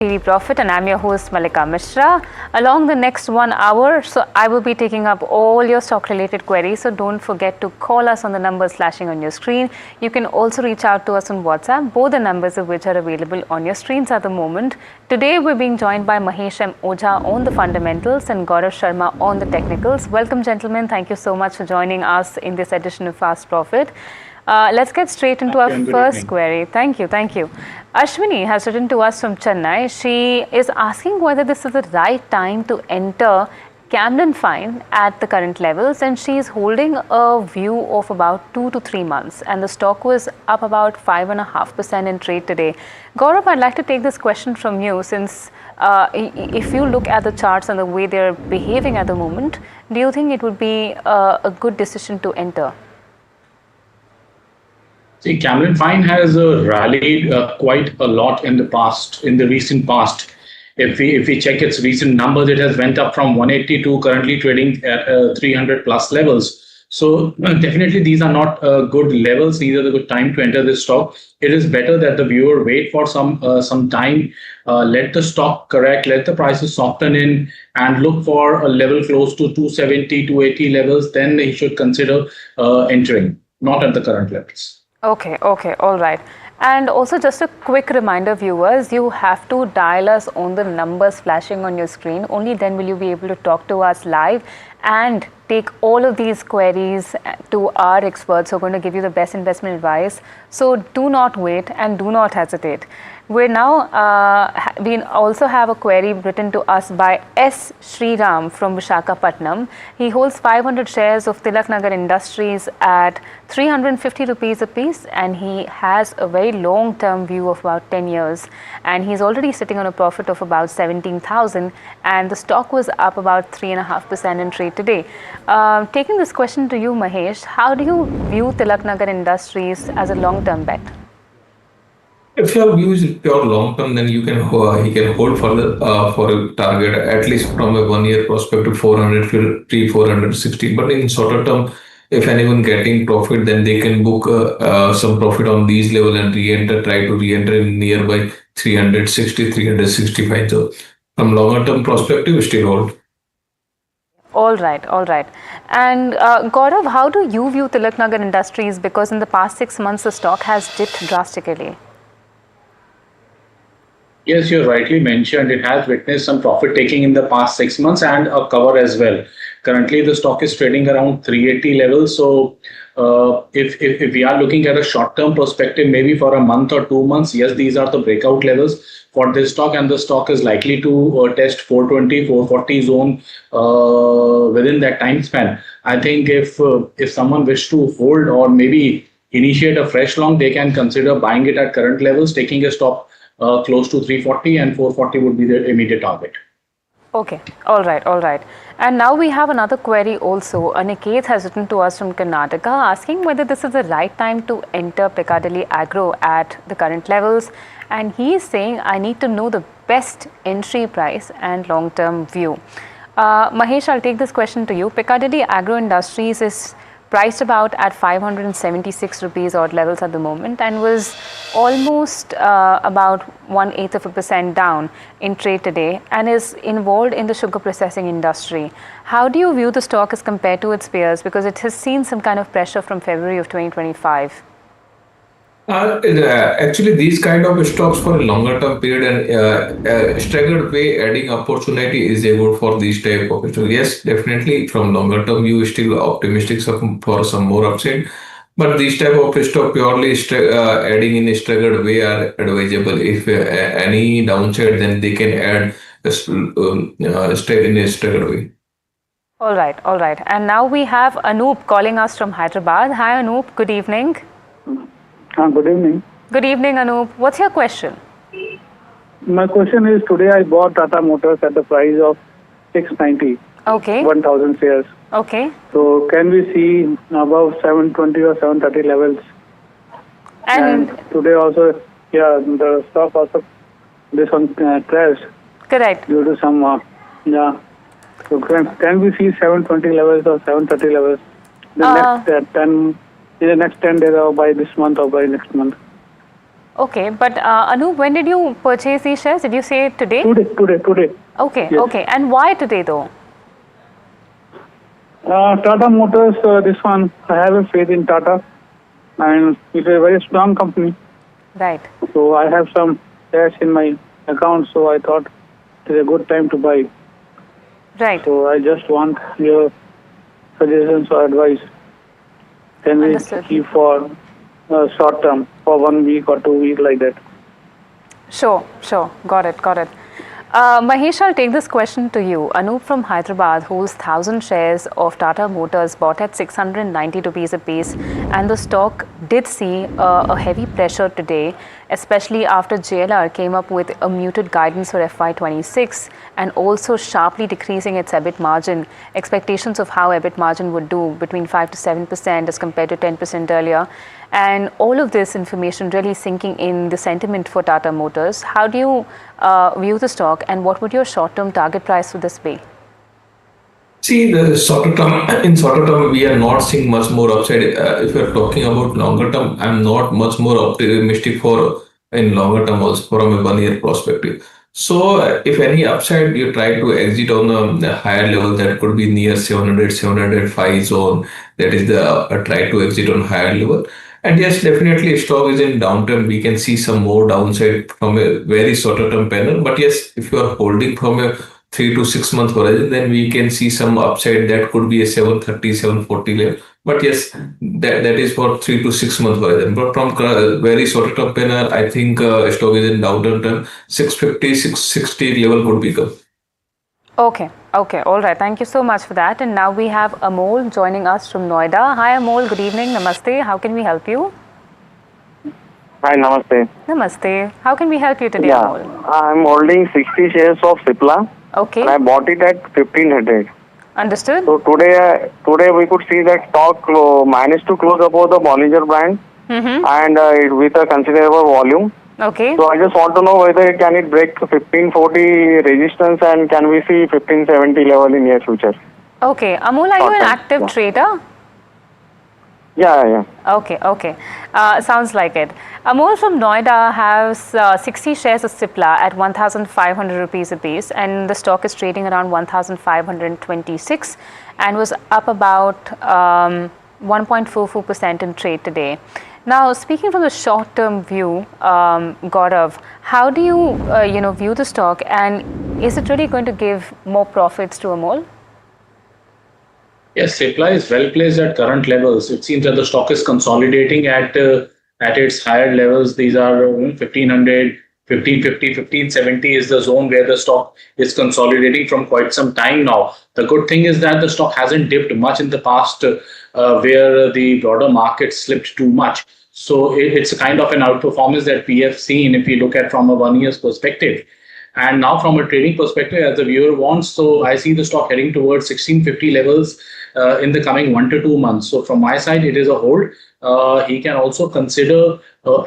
NDTV Profit, and I'm your host Malika Mishra. Along the next 1 hour, so I will be taking up all your stock related queries, so don't forget to call us on the numbers flashing on your screen. You can also reach out to us on WhatsApp, both the numbers of which are available on your screens at the moment. Today we're being joined by Mahesh M. Ojha on the fundamentals and Gaurav Sharma on the technicals. Welcome gentlemen, thank you so much for joining us in this edition of Fast Profit. Let's get straight into our first query. Thank you. Ashwini has written to us from Chennai. She is asking whether this is the right time to enter Camlin fine at the current levels, and she is holding a view of about 2 to 3 months, and the stock was up about 5.5% in trade today. Gaurav, I'd like to take this question from you, since if you look at the charts and the way they're behaving at the moment, do you think it would be a good decision to enter? See, Camlin Fine has rallied quite a lot in the recent past. If we check its recent numbers, it has went up from 180 to currently trading at 300 plus levels. So definitely these are not good levels. These are the good time to enter this stock. It is better that the viewer wait for some time, let the stock correct, let the prices soften in, and look for a level close to 270, 280 levels. Then he should consider entering, not at the current levels. Okay, all right. And also just a quick reminder, viewers, you have to dial us on the numbers flashing on your screen. Only then will you be able to talk to us live and take all of these queries to our experts who are going to give you the best investment advice. So do not wait and do not hesitate. We're now, we also have a query written to us by S. Sriram from Visakhapatnam. He holds 500 shares of Tilaknagan Industries at 350 rupees a piece, and he has a very long-term view of about 10 years. And he's already sitting on a profit of about 17,000, and the stock was up about 3.5% in trade today. Taking this question to you, Mahesh, how do you view Tilaknagan Industries as a long-term bet? If your view is pure long term, then he can hold for a target at least from a 1 year perspective 450, 460. But in shorter term, if anyone getting profit, then they can book some profit on these level and try to re-enter in nearby 360, 365. So from longer term perspective, still hold. All right. And Gaurav, how do you view Tilaknagan Industries? Because in the past 6 months, the stock has dipped drastically. Yes, you rightly mentioned it has witnessed some profit taking in the past 6 months and a cover as well. Currently, the stock is trading around 380 levels. So if we are looking at a short-term perspective, maybe for a month or 2 months, yes, these are the breakout levels for this stock, and the stock is likely to test 420, 440 zone within that time span. I think if someone wish to hold or maybe initiate a fresh long, they can consider buying it at current levels, taking a stop close to 340, and 440 would be the immediate target. Okay, all right. And now we have another query also. Aniket has written to us from Karnataka asking whether this is the right time to enter Picardelli agro at the current levels. And he is saying, I need to know the best entry price and long-term view. Mahesh, I'll take this question to you. Picardelli Agro Industries is priced about at 576 rupees odd levels at the moment, and was almost about 1/8% down in trade today, and is involved in the sugar processing industry. How do you view the stock as compared to its peers? Because it has seen some kind of pressure from February of 2025. Actually, these kind of stocks for a longer term period and staggered way adding opportunity is able for these type of stocks. Yes, definitely from longer term you still optimistic for some more upside, but these type of stock purely adding in a staggered way are advisable. If any downside, then they can add in a staggered way. All right. And now we have Anoop calling us from Hyderabad. Hi Anoop, good evening. Good evening. Good evening, Anoop. What's your question? My question is, today I bought Tata Motors at the price of 690. Okay. 1,000 shares. Okay. So can we see above 720 or 730 levels? And today also, the stock also, this one crashed. Correct. Due to some, So can we see 720 levels or 730 levels? In the next 10 days, or by this month or by next month? Okay, but Anup, when did you purchase these shares? Did you say today? Today. Okay, Yes. okay. And why today though? Tata Motors, this one, I have a faith in Tata, and it's a very strong company. Right. So I have some shares in my account, so I thought it's a good time to buy. Right. So I just want your suggestions or advice. Can we Understood. keep for short term, for 1 week or 2 weeks like that? Sure. Got it. Mahesh, I'll take this question to you. Anup from Hyderabad holds 1,000 shares of Tata Motors bought at 690 rupees a piece, and the stock did see a heavy pressure today, especially after JLR came up with a muted guidance for FY26 and also sharply decreasing its EBIT margin. Expectations of how EBIT margin would do between 5 to 7% as compared to 10% earlier. And all of this information really sinking in the sentiment for Tata Motors. How do you view the stock, and what would your short-term target price for this be? See, the shorter term, we are not seeing much more upside. If you're talking about longer term, I'm not much more optimistic for in longer term also from a 1 year perspective. So, if any upside, you try to exit on a higher level that could be near 700, 705 zone. That is the try to exit on higher level. And yes, definitely stock is in downturn. We can see some more downside from a very shorter term panel. But yes, if you are holding from a 3 to 6 month horizon, then we can see some upside that could be a 730, 740 level. But yes, that is for 3 to 6 month horizon. But from very short term panel, I think stock is in downturn. 650, 660 level could become. Okay. All right. Thank you so much for that. And now we have Amol joining us from Noida. Hi, Amol. Good evening. Namaste. How can we help you? Hi, namaste. Namaste. How can we help you today, Yeah, Amol? I'm holding 60 shares of Cipla, Okay. and I bought it at 1500. Understood. So today we could see that stock managed to close above the Bollinger Band, and with a considerable volume. Okay. So I just want to know whether it break 1540 resistance, and can we see 1570 level in near future? Okay. Amol, are you an Short term, active yeah. trader? Yeah. Okay. Sounds like it. Amol from Noida has 60 shares of Cipla at 1,500 rupees a piece, and the stock is trading around 1,526 and was up about 1.44% in trade today. Now, speaking from the short-term view, Gaurav, how do you view the stock, and is it really going to give more profits to Amol? Yes, Cipla is well placed at current levels. It seems that the stock is consolidating at its higher levels. These are 1500, 1550, 1570 is the zone where the stock is consolidating from quite some time now. The good thing is that the stock hasn't dipped much in the past where the broader market slipped too much. So it's a kind of an outperformance that we have seen if we look at from a 1 year's perspective. And now from a trading perspective, as the viewer wants, so I see the stock heading towards 1650 levels in the coming 1 to 2 months. So from my side, it is a hold. He can also consider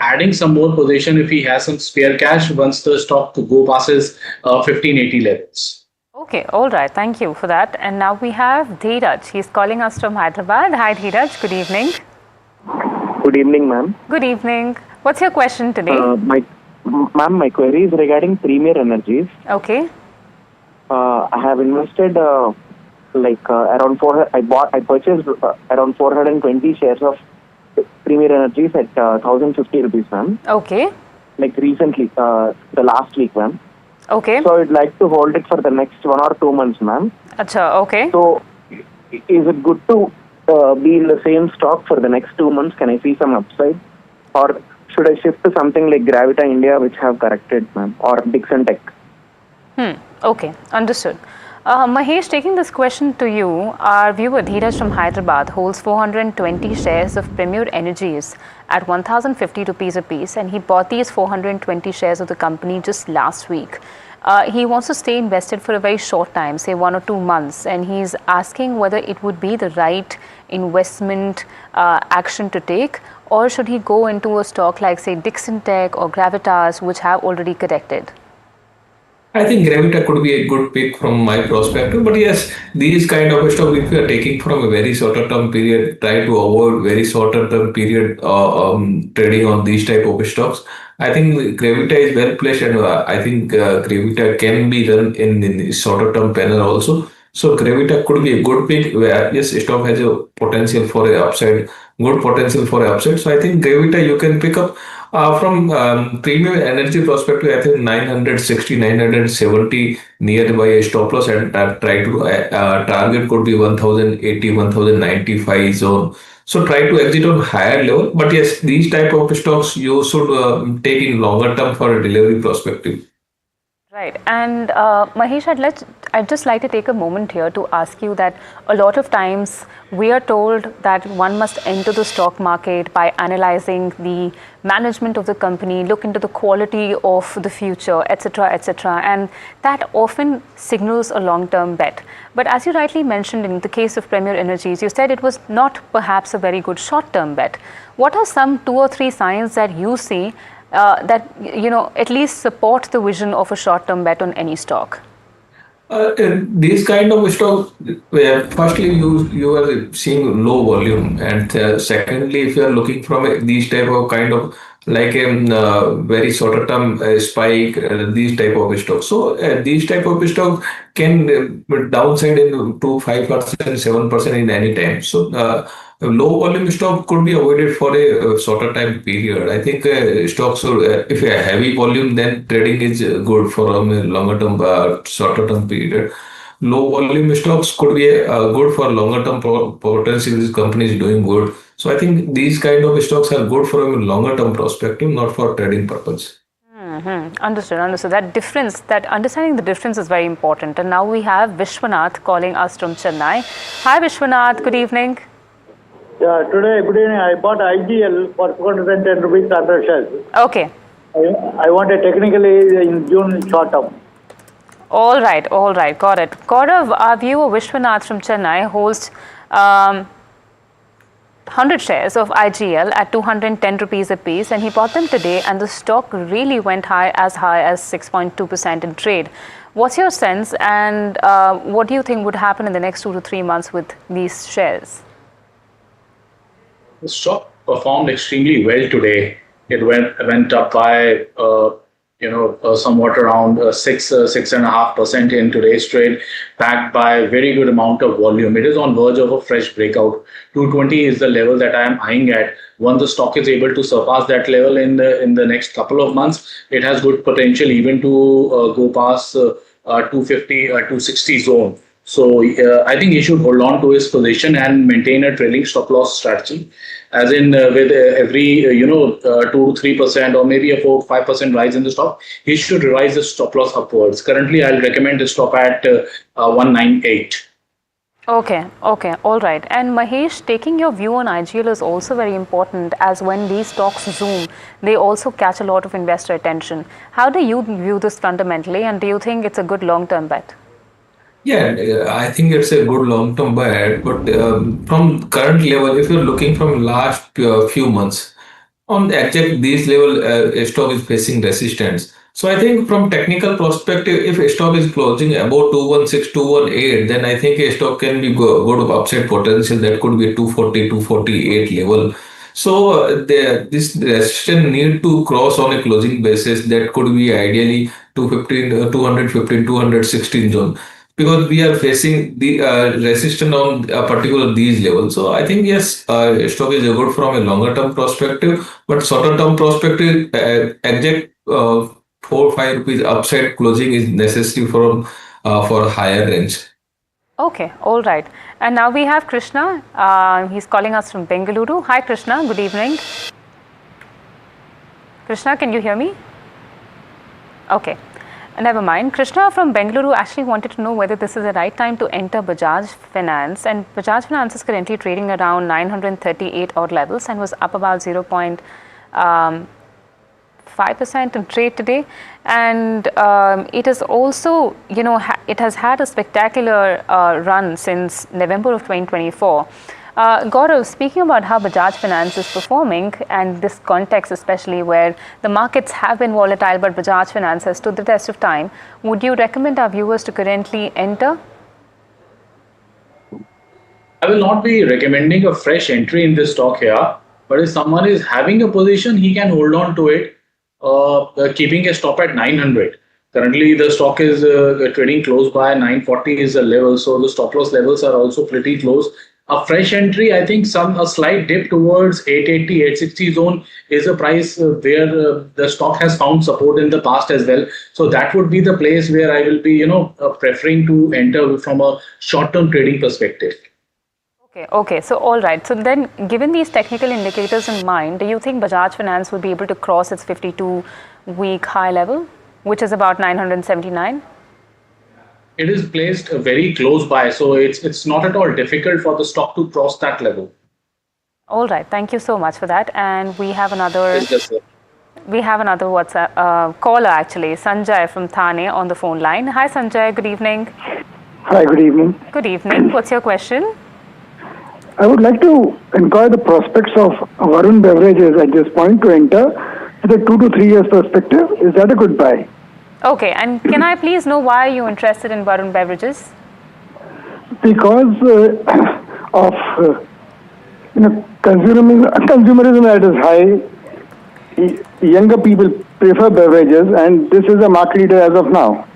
adding some more position if he has some spare cash once the stock go passes 1580 levels. Okay, all right. Thank you for that. And now we have Dheeraj. He's calling us from Hyderabad. Hi, Dheeraj. Good evening. Good evening, ma'am. Good evening. What's your question today? My query is regarding Premier Energies. Okay. I have invested around I purchased around 420 shares of Premier Energies at 1,050 rupees, ma'am. Okay. Like recently, the last week, ma'am. Okay. So I'd like to hold it for the next 1 or 2 months, ma'am. Acha, okay. So is it good to be in the same stock for the next 2 months? Can I see some upside, or should I shift to something like Gravita India, which have corrected, ma'am, or Dixon Tech? Okay, understood. Mahesh, taking this question to you, our viewer Dheeraj from Hyderabad holds 420 shares of Premier Energies at 1,050 rupees a piece, and he bought these 420 shares of the company just last week. He wants to stay invested for a very short time, say 1 or 2 months, and he's asking whether it would be the right investment action to take, or should he go into a stock like, say, Dixon Tech or Gravitas, which have already corrected? I think Gravita could be a good pick from my perspective, but yes, these kind of stock, if you are taking from a very shorter term period, try to avoid very shorter term period trading on these type of stocks. I think Gravita is well placed, and I think Gravita can be done in the shorter term panel also. So Gravita could be a good pick where yes, stock has a potential for a upside, good potential for a upside. So I think Gravita you can pick up from premium energy perspective. I think 960, 970 nearby a stop loss, and try to target could be 1080, 1095 zone. So try to exit on higher level. But yes, these type of stocks you should take in longer term for a delivery perspective. Right. And Mahesh, I'd just like to take a moment here to ask you that a lot of times we are told that one must enter the stock market by analyzing the management of the company, look into the quality of the future, etc., etc. And that often signals a long-term bet. But as you rightly mentioned in the case of Premier Energies, you said it was not perhaps a very good short-term bet. What are some 2 or 3 signs that you see that at least support the vision of a short-term bet on any stock? These kind of stocks, where firstly you are seeing low volume, and secondly, if you are looking from these type of kind of like a very shorter term spike, these type of stocks. So these type of stocks can downside in to 5%, 7% in any time. So low volume stock could be avoided for a shorter time period. I think stocks if a heavy volume, then trading is good for a longer term, shorter term period. Low volume stocks could be good for longer term potential. This company is doing good. So I think these kind of stocks are good for a longer term perspective, not for trading purpose. Understood. That understanding the difference is very important. And now we have Vishwanath calling us from Chennai. Hi, Vishwanath. Good evening. Yeah, good evening. I bought IGL for 210 rupees 100 shares. Okay. I want a technically in June short term. All right. Got it. Gaurav, our viewer Vishwanath from Chennai holds 100 shares of IGL at 210 rupees a piece, and he bought them today, and the stock really went high as 6.2% in trade. What's your sense, and what do you think would happen in the next 2 to 3 months with these shares? The stock performed extremely well today. It went up by somewhat around 6.5% in today's trade, backed by a very good amount of volume. It is on verge of a fresh breakout. 220 is the level that I am eyeing at. Once the stock is able to surpass that level in the next couple of months, it has good potential even to go past 250 or 260 zone. So I think he should hold on to his position and maintain a trailing stop loss strategy. As in with every 2 to 3% or maybe a 4-5% rise in the stock, he should revise the stop loss upwards. Currently, I'll recommend the stop at 198. Okay, all right. And Mahesh, taking your view on IGL is also very important, as when these stocks zoom, they also catch a lot of investor attention. How do you view this fundamentally, and do you think it's a good long-term bet? Yeah, I think it's a good long-term bet, but from current level, if you're looking from last few months, on the exact these level, stock is facing resistance. So I think from technical perspective, if a stock is closing above 216, 218, then I think a stock can be good upside potential. That could be 240, 248 level. So this resistance need to cross on a closing basis. That could be ideally 215, 215, 216 zone, because we are facing the resistance on a particular these levels. So I think yes, stock is good from a longer term perspective, but shorter term perspective, exact 4-5 rupees upside closing is necessary for higher range. Okay, all right. And now we have Krishna. He's calling us from Bengaluru. Hi, Krishna. Good evening. Krishna, can you hear me? Okay. Never mind. Krishna from Bengaluru actually wanted to know whether this is the right time to enter Bajaj Finance. And Bajaj Finance is currently trading around 938 odd levels and was up about 0.5% in trade today. And it is also, it has had a spectacular run since November of 2024. Gaurav, speaking about how Bajaj Finance is performing, and this context especially where the markets have been volatile but Bajaj Finance has stood the test of time, would you recommend our viewers to currently enter? I will not be recommending a fresh entry in this stock here, but if someone is having a position, he can hold on to it. keeping a stop at 900. Currently, the stock is trading close by 940 is the level, so the stop loss levels are also pretty close. A fresh entry, I think a slight dip towards 880, 860 zone is a price where the stock has found support in the past as well. So that would be the place where I will be, preferring to enter from a short-term trading perspective. Okay. So, all right. So then, given these technical indicators in mind, do you think Bajaj Finance will be able to cross its 52-week high level, which is about 979? It is placed very close by, so it's not at all difficult for the stock to cross that level. All right. Thank you so much for that. And we have another. Yes, sir. We have another WhatsApp caller actually, Sanjay from Thane on the phone line. Hi, Sanjay. Good evening. Hi, good evening. Good evening. What's your question? I would like to inquire the prospects of Varun Beverages at this point to enter with a 2 to 3 years perspective. Is that a good buy? Okay, and can I please know why you're interested in Varun Beverages? Because of consumerism that is high, younger people prefer beverages, and this is a market leader as of now.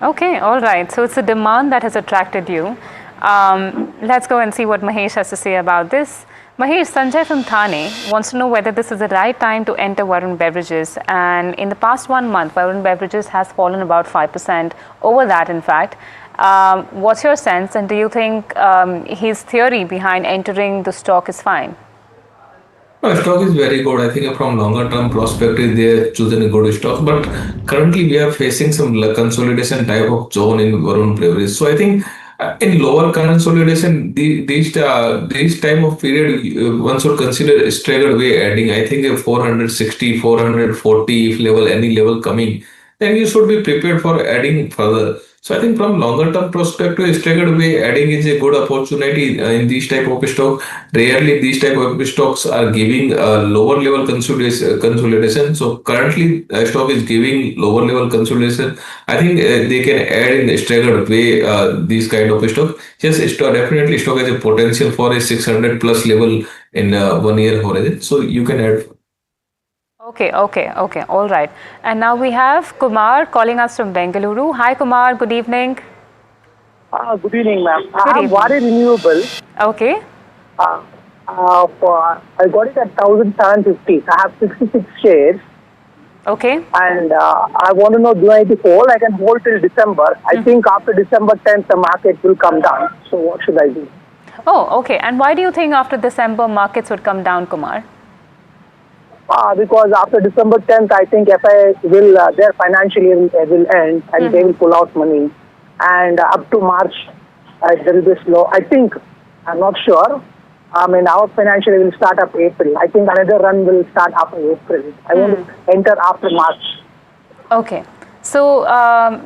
Okay, all right. So it's the demand that has attracted you. Let's go and see what Mahesh has to say about this. Mahesh, Sanjay from Thane wants to know whether this is the right time to enter Varun Beverages. And in the past 1 month, Varun Beverages has fallen about 5%, over that in fact. What's your sense, and do you think his theory behind entering the stock is fine? No, stock is very good. I think from longer term perspective, they have chosen a good stock. But currently, we are facing some consolidation type of zone in Varun Beverages. So I think in lower consolidation, these time of period, one should consider staggered way adding. I think a 460, 440 if level, any level coming, then you should be prepared for adding further. So I think from longer term perspective, staggered way adding is a good opportunity in these type of stock. Rarely these type of stocks are giving lower level consolidation. So currently stock is giving lower level consolidation. I think they can add in staggered way these kind of stock. Yes, definitely stock has a potential for a 600 plus level in 1 year horizon. So you can add. Okay. All right. And now we have Kumar calling us from Bengaluru. Hi, Kumar. Good evening. Good evening, ma'am. Good I have evening. Varun Renewable. Okay. I got it at 1,750. I have 66 shares. Okay. And I want to know, do I need to hold? I can hold till December. I think after December 10th, the market will come down. So what should I do? Oh, okay. And why do you think after December markets would come down, Kumar? Because after December 10th, I think FI will, their financial year will end and they will pull out money. And up to March, there will be slow. I think, I'm not sure. I mean, our financial year will start up April. I think another run will start after April. I want to enter after March. Okay. So,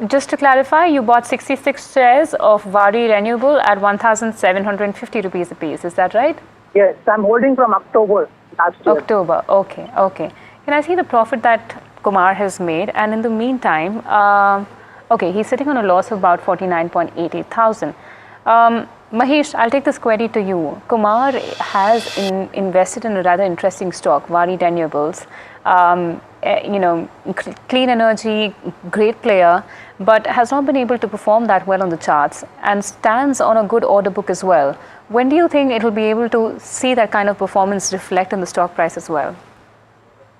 just to clarify, you bought 66 shares of Vari Renewable at 1,750 rupees a piece. Is that right? Yes, I'm holding from October last year. October. Okay. Can I see the profit that Kumar has made? And in the meantime, okay, he's sitting on a loss of about 49.88 thousand. Mahesh, I'll take this query to you. Kumar has invested in a rather interesting stock, Vari Renewables. Clean energy, great player, but has not been able to perform that well on the charts and stands on a good order book as well. When do you think it will be able to see that kind of performance reflect in the stock price as well?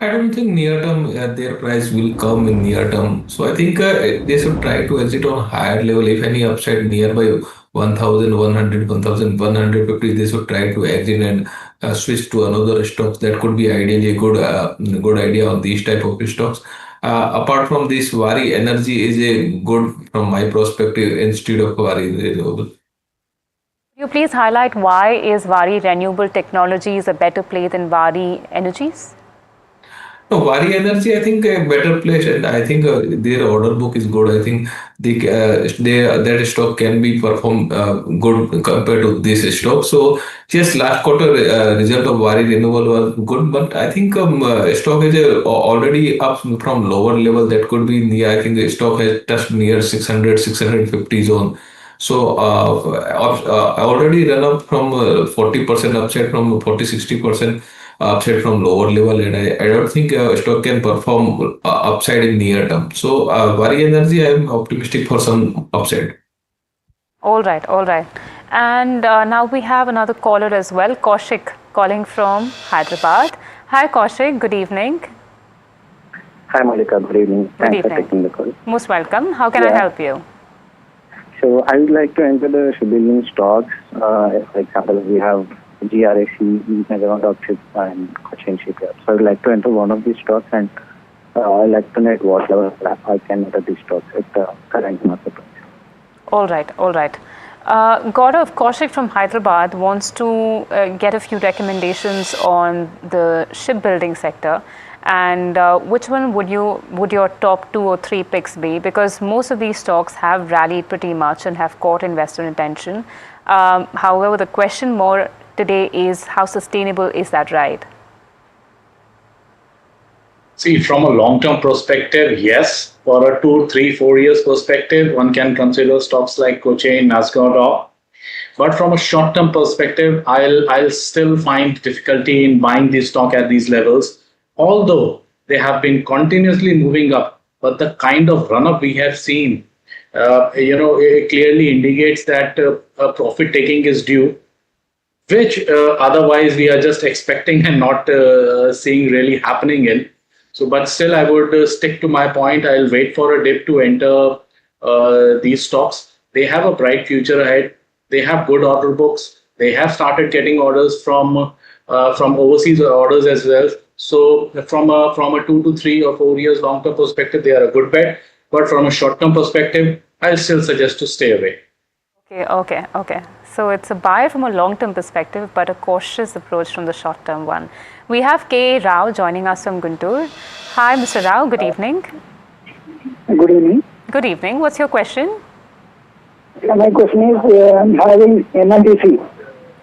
I don't think near term their price will come in near term. So I think they should try to exit on higher level. If any upside nearby 1,100, 1,150, they should try to exit and switch to another stocks. That could be ideally a good idea on these type of stocks. Apart from this, Vari Energy is a good from my perspective instead of Vari Renewable. Could you please highlight why is Vari Renewable Technologies a better play than Vari Energies? No, Vari Energy, I think a better place, and I think their order book is good. I think that stock can be performed good compared to this stock. So just last quarter result of Vari Renewable was good, but I think stock is already up from lower level. That could be near. I think the stock has touched near 600, 650 zone. So already run up from 40% upside from 40, 60%. upside from lower level, and I don't think stock can perform upside in near term. So Vari Energy, I am optimistic for some upside. All right, all right. And now we have another caller as well, Kaushik, calling from Hyderabad. Hi Kaushik, good evening. Hi Malika, good evening. Thanks for taking the call. Most welcome. How can I help you? So I would like to enter the shipbuilding stocks. For example, we have GRAC, Tilaknagan Ship and Cochin Shipyard. So I would like to enter one of these stocks, and I would like to know at what level I can enter these stocks at the current market price. All right, all right. Gaurav, Kaushik from Hyderabad wants to get a few recommendations on the shipbuilding sector. And which one would your top 2 or 3 picks be? Because most of these stocks have rallied pretty much and have caught investor attention. However, the question more today is how sustainable is that ride? See, from a long-term perspective, yes. For a 2, 3, 4 years perspective, one can consider stocks like Cochin, Nasdaq. But from a short-term perspective, I'll still find difficulty in buying this stock at these levels. Although they have been continuously moving up, but the kind of run-up we have seen, it clearly indicates that a profit taking is due, which otherwise we are just expecting and not seeing really happening in. So, but still, I would stick to my point. I'll wait for a dip to enter these stocks. They have a bright future ahead. They have good order books. They have started getting orders from overseas orders as well. So from a 2 to 3 or 4 years long-term perspective, they are a good bet. But from a short-term perspective, I'll still suggest to stay away. Okay. So it's a buy from a long-term perspective, but a cautious approach from the short-term one. We have K. Rao joining us from Guntur. Hi, Mr. Rao. Good evening. Good evening. Good evening. What's your question? My question is, I'm having NMDC.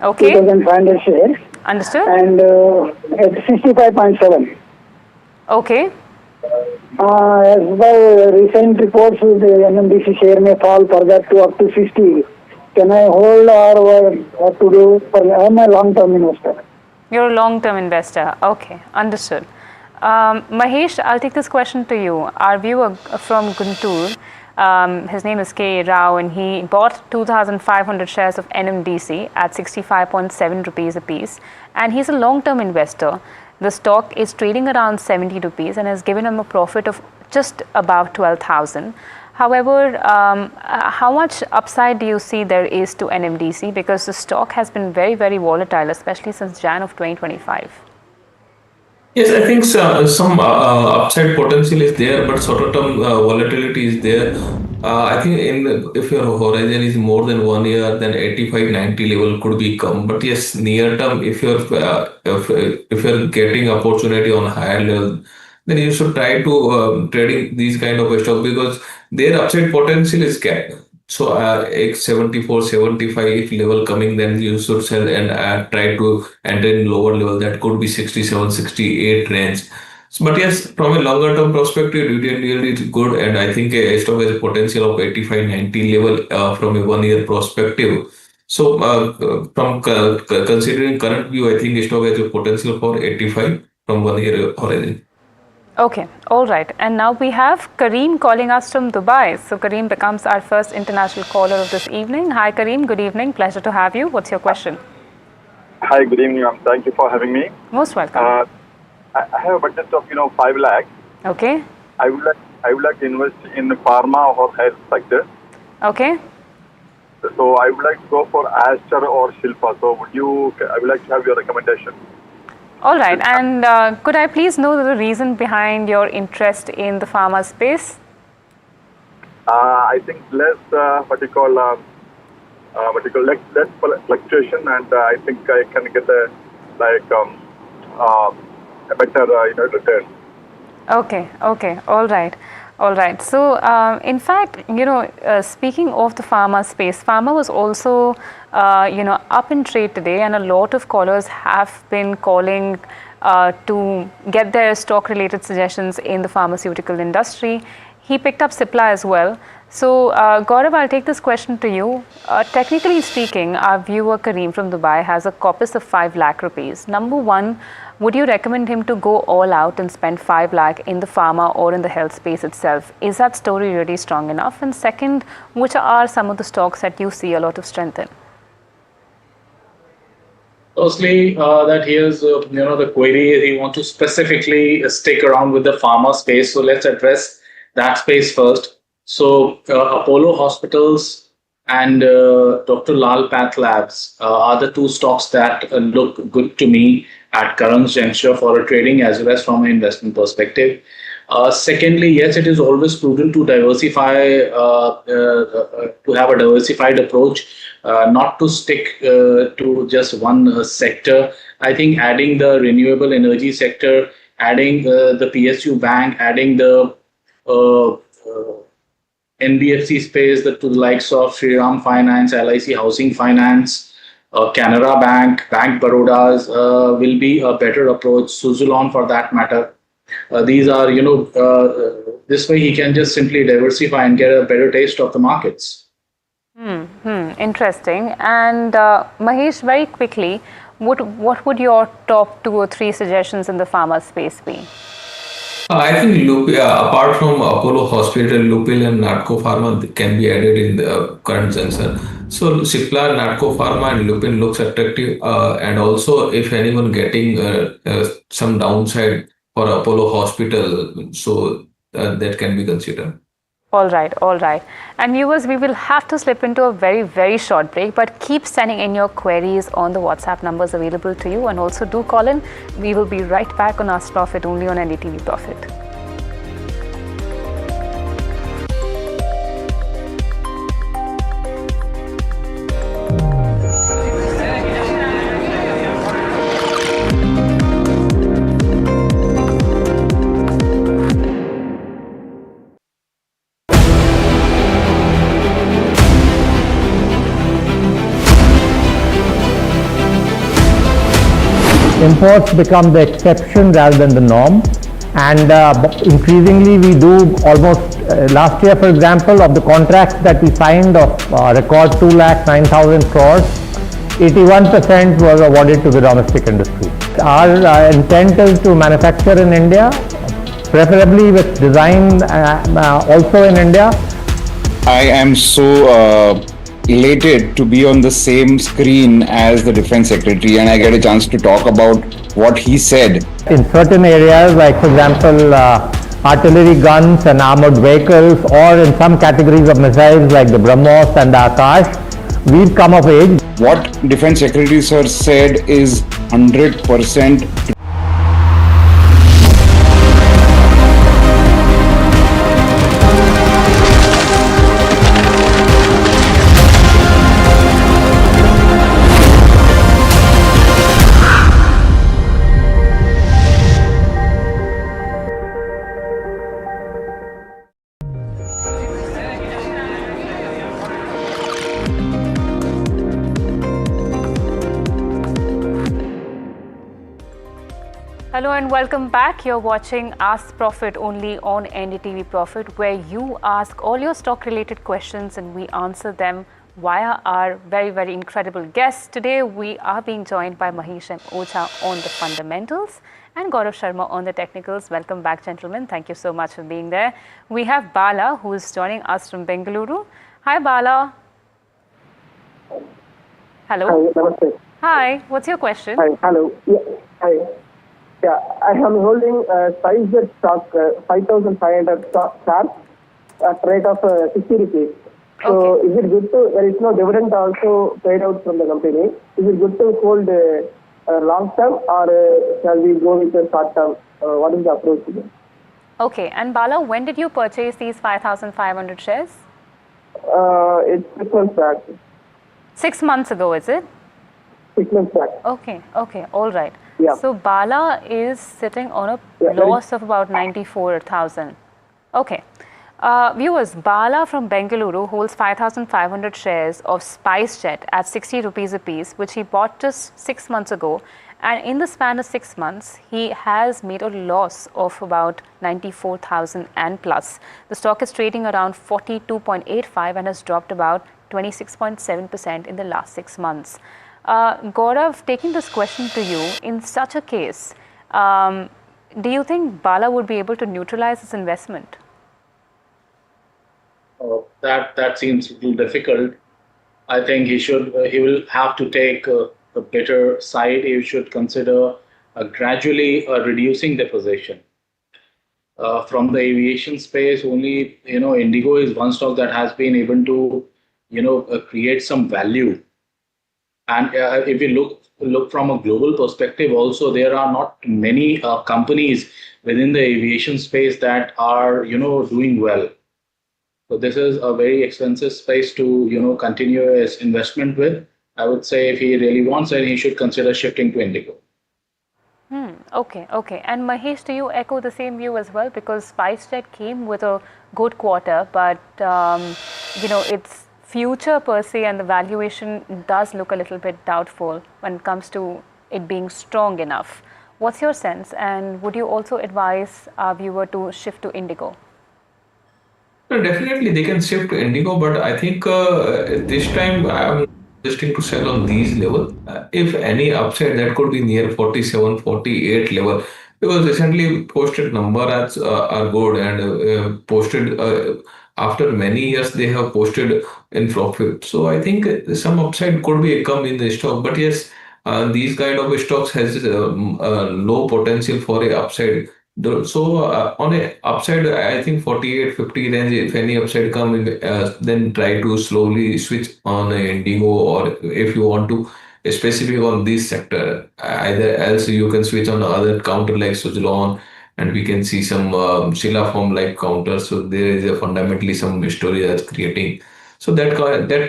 Okay. 2,500 shares. Understood. And at 65.7. Okay. As by recent reports, the NMDC share may fall further to up to 60. Can I hold or what to do? I'm a long-term investor. You're a long-term investor. Okay, understood. Mahesh, I'll take this question to you. Our viewer from Guntur, his name is K. Rao, and he bought 2,500 shares of NMDC at 65.7 rupees a piece. And he's a long-term investor. The stock is trading around 70 rupees and has given him a profit of just above 12,000. However, how much upside do you see there is to NMDC? Because the stock has been very, very volatile, especially since Jan of 2025. Yes, I think some upside potential is there, but short-term volatility is there. I think if your horizon is more than 1 year, then 85-90 level could become. But yes, near term, if you're getting opportunity on higher level, then you should try to trading these kind of stock because their upside potential is capped. So 74, 75 if level coming, then you should sell and try to enter in lower level. That could be 67, 68 range. But yes, from a longer term perspective, dividend yield is good, and I think a stock has a potential of 85-90 level from a 1 year perspective. So from considering current view, I think a stock has a potential for 85 from 1 year horizon. Okay, all right. And now we have Kareem calling us from Dubai. So Kareem becomes our first international caller of this evening. Hi Kareem, good evening. Pleasure to have you. What's your question? Hi, good evening. Thank you for having me. Most welcome. I have a budget of 5 lakhs. Okay. I would like to invest in the pharma or health sector. Okay. So I would like to go for Aster or Shilpa. So I would like to have your recommendation. All right. And could I please know the reason behind your interest in the pharma space? I think less less fluctuation, and I think I can get a better return. Okay. All right. So, in fact, speaking of the pharma space, pharma was also, up in trade today, and a lot of callers have been calling to get their stock-related suggestions in the pharmaceutical industry. He picked up Cipla as well. So, Gaurav, I'll take this question to you. Technically speaking, our viewer Kareem from Dubai has a corpus of 5 lakh rupees. Number one, would you recommend him to go all out and spend 5 lakh in the pharma or in the health space itself? Is that story really strong enough? And second, which are some of the stocks that you see a lot of strength in? Firstly, that here's the query. He wants to specifically stick around with the pharma space. So let's address that space first. So Apollo Hospitals and Dr. Lal Path Labs are the two stocks that look good to me at current juncture for a trading as well as from an investment perspective. Secondly, yes, it is always prudent to diversify, to have a diversified approach, not to stick to just one sector. I think adding the renewable energy sector, adding the PSU bank, adding the NBFC space to the likes of Shriram Finance, LIC Housing Finance, Canara Bank, Bank Baroda's will be a better approach, Suzlon for that matter. These are, this way he can just simply diversify and get a better taste of the markets. Interesting. And Mahesh, very quickly, what would your top 2 or 3 suggestions in the pharma space be? I think apart from Apollo Hospital, Lupil and Natco Pharma can be added in the current juncture. So Cipla, Natco Pharma and Lupin looks attractive, and also if anyone getting some downside for Apollo Hospital, so that can be considered. All right. And viewers, we will have to slip into a very, very short break, but keep sending in your queries on the WhatsApp numbers available to you, and also do call in. We will be right back on Ask Profit only on NDTV Profit. Imports become the exception rather than the norm, and increasingly we do almost last year, for example, of the contracts that we signed of record 2,09,000 crores, 81% was awarded to the domestic industry. Our intent is to manufacture in India, preferably with design also in India. I am so elated to be on the same screen as the Defense Secretary, and I get a chance to talk about what he said. In certain areas, like for example, artillery guns and armored vehicles, or in some categories of missiles like the BrahMos and the Akash, we've come of age. What Defense Secretary Sir said is 100%. Hello and welcome back. You're watching Ask Profit only on NDTV Profit, where you ask all your stock related questions and we answer them via our very, very incredible guests. Today we are being joined by Mahesh and Ocha on the fundamentals and Gaurav Sharma on the technicals. Welcome back, gentlemen. Thank you so much for being there. We have Bala, who is joining us from Bengaluru. Hi, Bala. Hello. Hi, hi. What's your question? Hi. Hello. Yeah. Hi. Yeah, I am holding Spicejet stock, 5,500 stock shares at rate of 60 rupees. So, okay. Is it good to, there is no dividend also paid out from the company. Is it good to hold long term, or shall we go with the short term? What is the approach to this? Okay, and Bala, when did you purchase these 5,500 shares? It's 6 months back. 6 months ago, is it? 6 months back. Okay, all right. Yeah. So Bala is sitting on a loss of about 94,000. Okay. Viewers, Bala from Bengaluru holds 5,500 shares of Spicejet at 60 rupees a piece, which he bought just 6 months ago. And in the span of 6 months, he has made a loss of about 94,000 and plus. The stock is trading around 42.85 and has dropped about 26.7% in the last 6 months. Gaurav, taking this question to you, in such a case, do you think Bala would be able to neutralize his investment? That seems a little difficult. I think he will have to take the better side. He should consider gradually reducing the position. From the aviation space, only Indigo is one stock that has been able to create some value. And if you look from a global perspective, also there are not many companies within the aviation space that are doing well. So this is a very expensive space to continue his investment with. I would say if he really wants it, he should consider shifting to Indigo. Okay. And Mahesh, do you echo the same view as well? Because Spicejet came with a good quarter, but its future per se and the valuation does look a little bit doubtful when it comes to it being strong enough. What's your sense? And would you also advise our viewer to shift to Indigo? No, definitely they can shift to Indigo, but I think this time I'm suggesting to sell on these levels. If any upside, that could be near 47, 48 level, because recently posted numbers are good and posted after many years they have posted in profit. So I think some upside could be come in the stock, but yes, these kind of stocks has low potential for a upside. So on a upside, I think 48, 50 range, if any upside come in, then try to slowly switch on a Indigo, or if you want to specific on this sector, either else you can switch on other counter like Suzlon, and we can see some Sheila form like counter. So there is a fundamentally some story that's creating. So that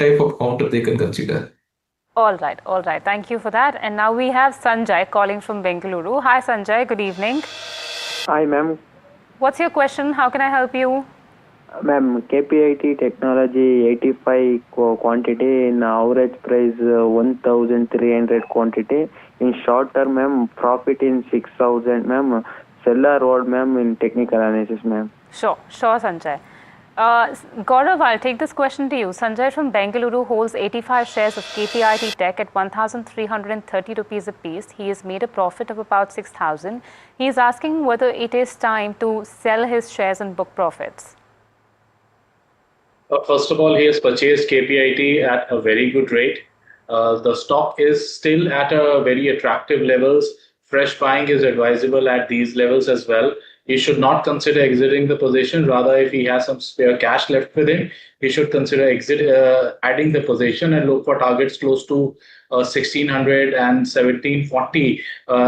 type of counter they can consider. All right. Thank you for that. And now we have Sanjay calling from Bengaluru. Hi, Sanjay. Good evening. Hi, ma'am. What's your question? How can I help you? Ma'am, KPIT technology 85 quantity in average price 1,300 quantity. In short term, ma'am, profit in 6,000, ma'am. Seller word, ma'am, in technical analysis, ma'am. Sure, Sanjay. Gaurav, I'll take this question to you. Sanjay from Bengaluru holds 85 shares of KPIT Tech at 1,330 rupees a piece. He has made a profit of about 6,000. He is asking whether it is time to sell his shares and book profits. First of all, he has purchased KPIT at a very good rate. The stock is still at a very attractive levels. Fresh buying is advisable at these levels as well. He should not consider exiting the position. Rather, if he has some spare cash left with him, he should consider adding the position and look for targets close to 1,600 and 1,740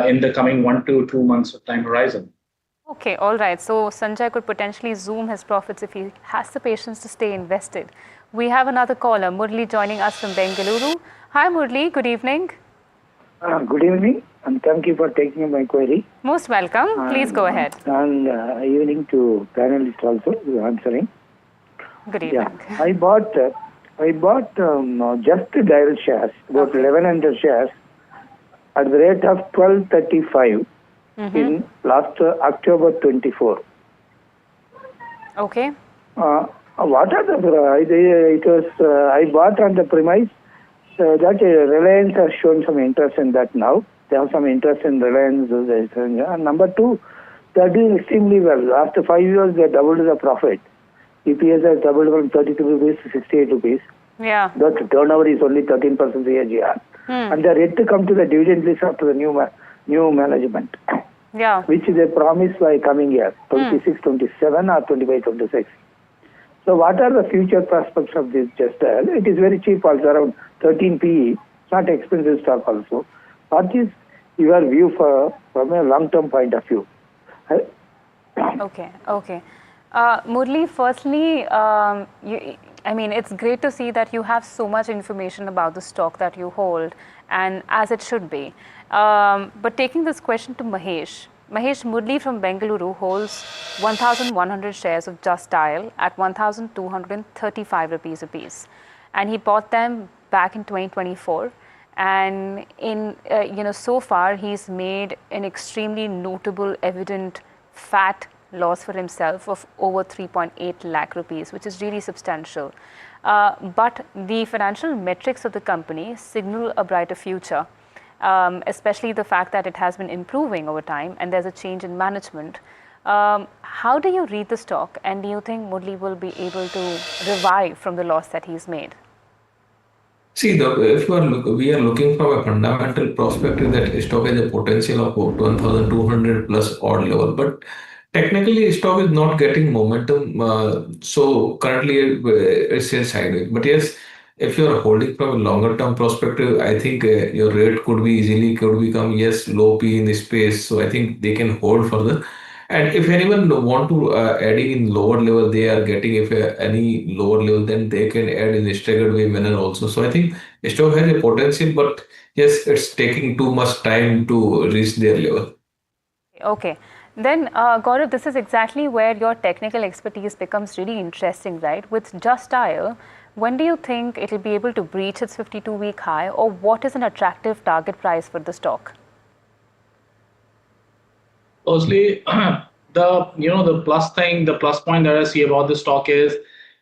in the coming 1 to 2 months of time horizon. Okay, all right. So Sanjay could potentially zoom his profits if he has the patience to stay invested. We have another caller, Murli, joining us from Bengaluru. Hi, Murli. Good evening. Good evening, and thank you for taking my query. Most welcome. Please go ahead. And evening to panelists also answering. Good evening. Yeah, I bought just direct shares, about 1,100 shares, at the rate of 12.35 in last October 24. Okay. What are the? I bought on the premise that Reliance has shown some interest in that now. They have some interest in Reliance. And number two, they are doing extremely well. After 5 years, they doubled the profit. EPS has doubled from 32 rupees to 68 rupees. Yeah. The turnover is only 13% CAGR. And they are yet to come to the dividend list after the new management. Yeah. Which they promised by coming year, 26, 27 or 25, 26. So what are the future prospects of this gesture? It is very cheap also, around 13 PE. It's not expensive stock also. What is your view from a long-term point of view? Okay. Murli, firstly, it's great to see that you have so much information about the stock that you hold, and as it should be. But taking this question to Mahesh, Mahesh Murli from Bengaluru holds 1,100 shares of Just Dial at 1,235 rupees apiece, and he bought them back in 2024. And in so far he's made an extremely notable, evident, fat loss for himself of over 3.8 lakh rupees, which is really substantial. But the financial metrics of the company signal a brighter future. Especially the fact that it has been improving over time and there's a change in management. How do you read the stock, and do you think Murli will be able to revive from the loss that he's made? See, if we are looking from a fundamental perspective, that stock has a potential of 1,200 plus odd level, but technically stock is not getting momentum. So currently it's a sideways. But yes, if you are holding from a longer term perspective, I think your rate could become low P in this space. So I think they can hold further. And if anyone want to adding in lower level, they are getting any lower level, then they can add in a staggered way manner also. So I think stock has a potential, but yes, it's taking too much time to reach their level. Okay. Then Gaurav, this is exactly where your technical expertise becomes really interesting, right? With Just Dial, when do you think it will be able to breach its 52-week high, or what is an attractive target price for the stock? Firstly, the plus point that I see about the stock is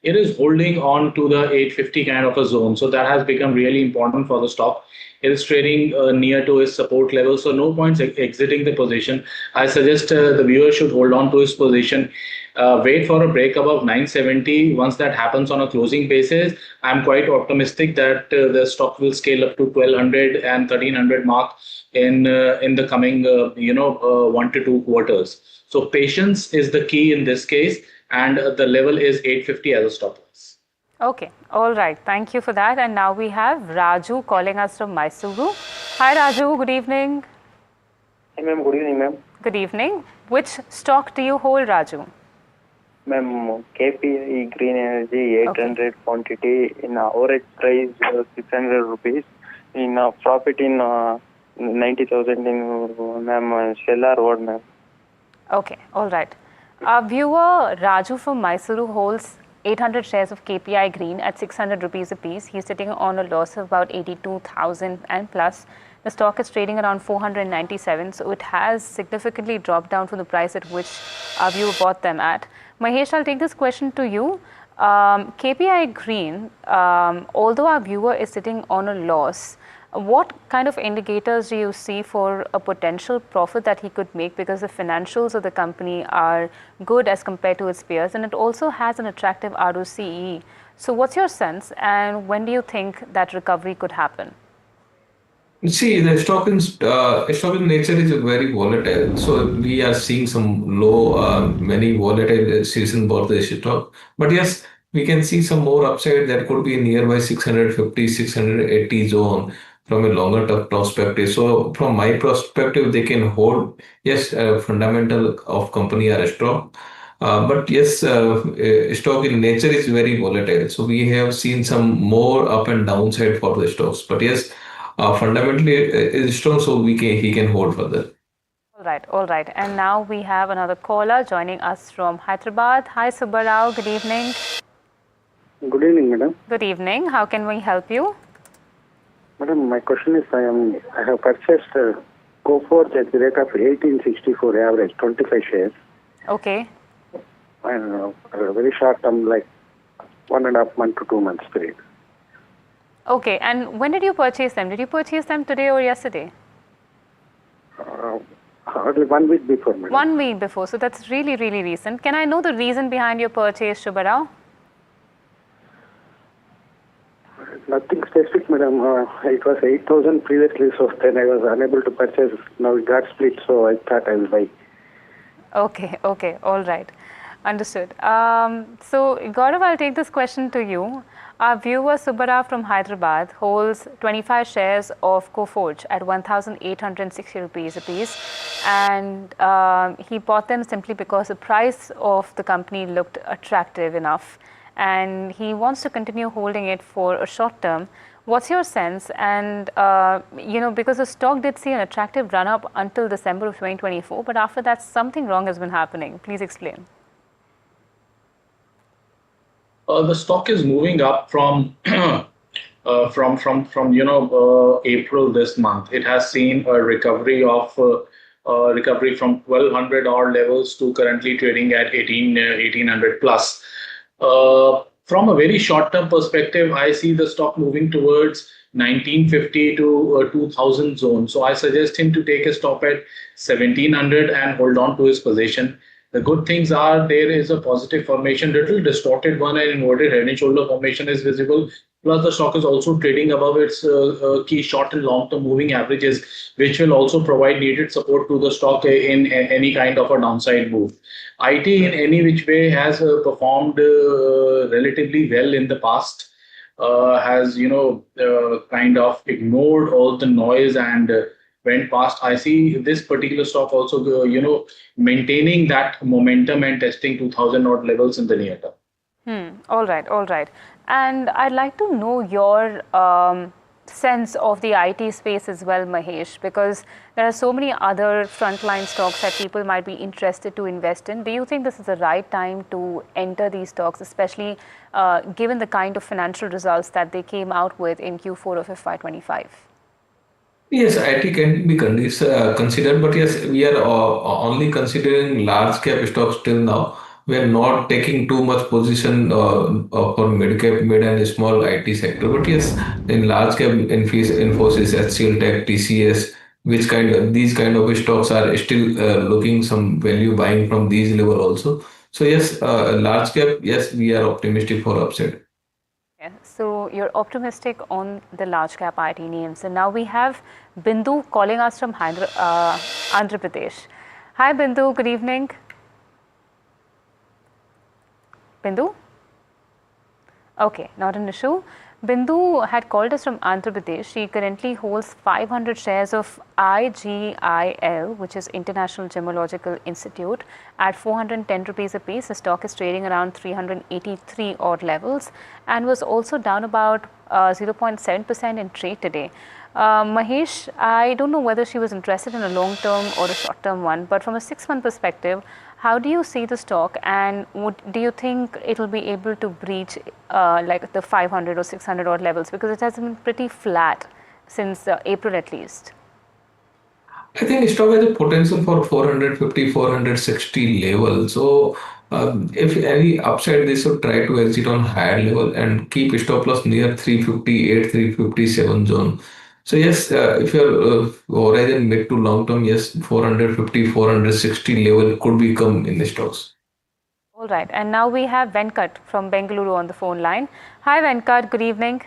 it is holding on to the 850 kind of a zone. So that has become really important for the stock. It is trading near to its support level, so no points exiting the position. I suggest the viewer should hold on to his position. Wait for a break above 970. Once that happens on a closing basis, I'm quite optimistic that the stock will scale up to 1200 and 1300 mark in the coming 1 to 2 quarters. So patience is the key in this case, and the level is 850 as a stop loss. Okay, all right. Thank you for that. And now we have Raju calling us from Mysuru. Hi Raju, good evening. Hi ma'am, good evening ma'am. Good evening. Which stock do you hold, Raju? Ma'am, KPI Green Energy 800 quantity in average price 600 rupees, in profit in 90,000 in ma'am, Stellar Word ma'am. Okay, all right. Our viewer Raju from Mysuru holds 800 shares of KPI Green at 600 rupees a piece. He's sitting on a loss of about 82,000 and plus. The stock is trading around 497, so it has significantly dropped down from the price at which our viewer bought them at. Mahesh, I'll take this question to you. KPI Green, although our viewer is sitting on a loss, what kind of indicators do you see for a potential profit that he could make, because the financials of the company are good as compared to its peers, and it also has an attractive ROCE. So what's your sense, and when do you think that recovery could happen? See, the stock in nature is very volatile. So we are seeing some low, many volatile season for the stock. But yes, we can see some more upside. That could be nearby 650, 680 zone from a longer term perspective. So from my perspective, they can hold. Yes, fundamental of company are strong. But yes, stock in nature is very volatile. So we have seen some more up and downside for the stocks. But yes, fundamentally is strong, so he can hold further. All right. And now we have another caller joining us from Hyderabad. Hi Subbarao, good evening. Good evening, madam. Good evening. How can we help you? Madam, my question is, I have purchased Coforge at the rate of 1864 average, 25 shares. Okay. And very short term, like 1.5 month to 2 months period. Okay, and when did you purchase them? Did you purchase them today or yesterday? Hardly 1 week before, madam. 1 week before, so that's really, really recent. Can I know the reason behind your purchase, Subbarao? Nothing specific, madam. It was 8,000 previously, so then I was unable to purchase. Now it got split, so I thought I will buy. Okay, all right. Understood. So, Gaurav, I'll take this question to you. Our viewer Subbarao from Hyderabad holds 25 shares of Coforge at 1,860 rupees a piece, and he bought them simply because the price of the company looked attractive enough, and he wants to continue holding it for a short term. What's your sense? And, because the stock did see an attractive run up until December of 2024, but after that, something wrong has been happening. Please explain. The stock is moving up from April this month. It has seen a recovery from 1200 odd levels to currently trading at 1800 plus. From a very short term perspective, I see the stock moving towards 1950 to 2000 zone. So I suggest him to take a stop at 1700 and hold on to his position. The good things are there is a positive formation, little distorted one, and inverted head and shoulder formation is visible. Plus, the stock is also trading above its key short and long-term moving averages, which will also provide needed support to the stock in any kind of a downside move. IT in any which way has performed relatively well in the past, has kind of ignored all the noise and went past. I see this particular stock also, maintaining that momentum and testing 2000 odd levels in the near term. All right. And I'd like to know your sense of the IT space as well, Mahesh, because there are so many other frontline stocks that people might be interested to invest in. Do you think this is the right time to enter these stocks, especially given the kind of financial results that they came out with in Q4 of FY25? Yes, IT can be considered, but yes, we are only considering large cap stocks till now. We are not taking too much position for mid and small IT sector. But yes, in large cap, Infosys, HCL, TCS, these kind of stocks are still looking some value buying from these level also. So yes, large cap, yes, we are optimistic for upside. Yeah, so you're optimistic on the large cap IT names. And now we have Bindu calling us from Andhra Pradesh. Hi Bindu, good evening. Bindu? Okay, not an issue. Bindu had called us from Andhra Pradesh. She currently holds 500 shares of IGIL, which is International Gemological Institute, at 410 rupees a piece. The stock is trading around 383 odd levels and was also down about 0.7% in trade today. Mahesh, I don't know whether she was interested in a long-term or a short-term one, but from a 6-month perspective, how do you see the stock, and do you think it will be able to breach like the 500 or 600 odd levels, because it has been pretty flat since April at least? I think stock has a potential for 450, 460 level. So if any upside, they should try to exit on higher level and keep stop loss near 358, 357 zone. So yes, if your horizon mid to long term, yes, 450, 460 level could become in the stocks. All right, and now we have Venkat from Bengaluru on the phone line. Hi Venkat, good evening.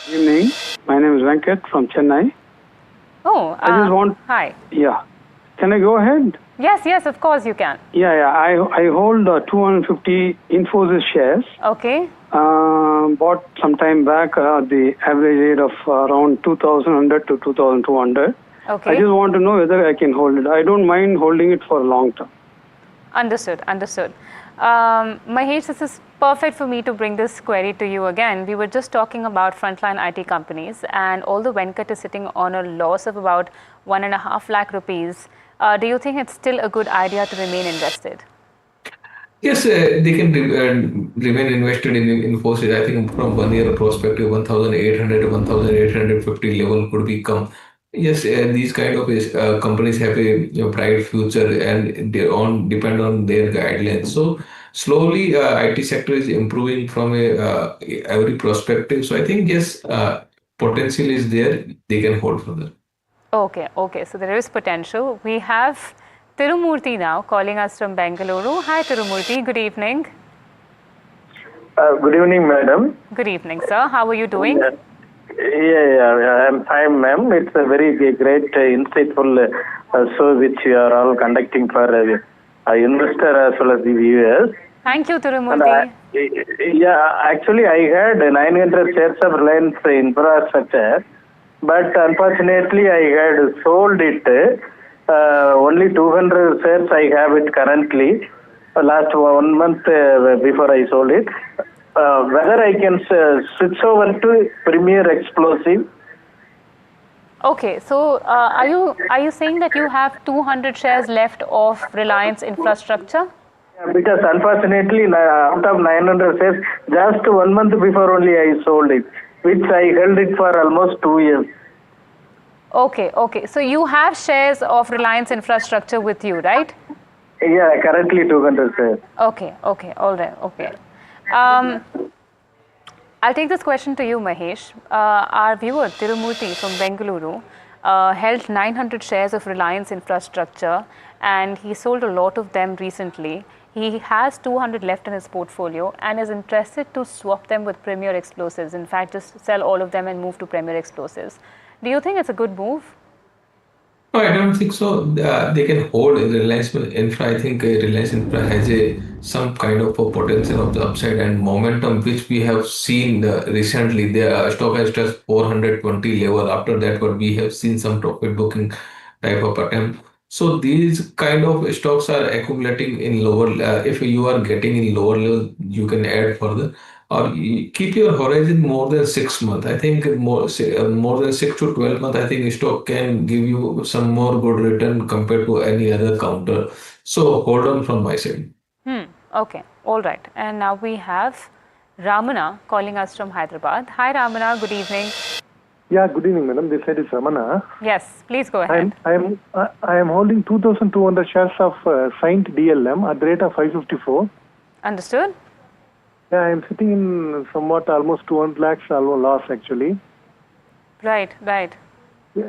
Good evening. My name is Venkat from Chennai. Oh, hi. Yeah. Can I go ahead? Yes, of course you can. Yeah. I hold 250 Infosys shares. Okay. Bought some time back the average rate of around 2,100 to 2,200. Okay. I just want to know whether I can hold it. I don't mind holding it for long term. Understood. Mahesh, this is perfect for me to bring this query to you again. We were just talking about frontline IT companies, and although Venkat is sitting on a loss of about 1.5 lakh rupees, do you think it's still a good idea to remain invested? Yes, they can remain invested in Infosys. I think from 1 year perspective, 1,800 to 1,850 level could become. Yes, these kind of companies have a bright future and they depend on their guidelines. So slowly, IT sector is improving from every perspective. So I think yes, potential is there. They can hold further. Okay. So there is potential. We have Tirumurti now calling us from Bengaluru. Hi Tirumurti, good evening. Good evening, madam. Good evening, sir. How are you doing? Yeah, I'm fine, ma'am. It's a very great, insightful show which you are all conducting for investor as well as the viewers. Thank you, Tirumurti. Actually, I had 900 shares of Reliance Infrastructure, but unfortunately, I had sold it. Only 200 shares I have it currently. Last 1 month before I sold it. whether I can switch over to Premier Explosive. Okay, so are you saying that you have 200 shares left of Reliance Infrastructure? Yeah, because unfortunately, out of 900 shares, just 1 month before only I sold it, which I held it for almost 2 years. Okay, okay. So you have shares of Reliance Infrastructure with you, right? Yeah, currently 200 shares. Okay, okay, all right, okay. I'll take this question to you, Mahesh. Our viewer, Tirumurti from Bengaluru, held 900 shares of Reliance Infrastructure and he sold a lot of them recently. He has 200 left in his portfolio and is interested to swap them with Premier Explosives. In fact, just sell all of them and move to Premier Explosives. Do you think it's a good move? No, I don't think so. They can hold Reliance Infra. I think Reliance Infra has some kind of a potential of the upside and momentum, which we have seen recently. The stock has touched 420 level. After that, what we have seen some profit booking type of attempt. So these kind of stocks are accumulating in lower. If you are getting in lower level, you can add further. Or keep your horizon more than 6 months. I think more than 6 to 12 months. I think stock can give you some more good return compared to any other counter. So hold on from my side. Okay, all right. And now we have Ramana calling us from Hyderabad. Hi, Ramana. Good evening. Yeah, good evening, madam. This side is Ramana. Yes, please go ahead. I am holding 2,200 shares of Cyient DLM at the rate of 554. Understood. Yeah, I am sitting in somewhat almost 200 lakhs loss actually. Right, right.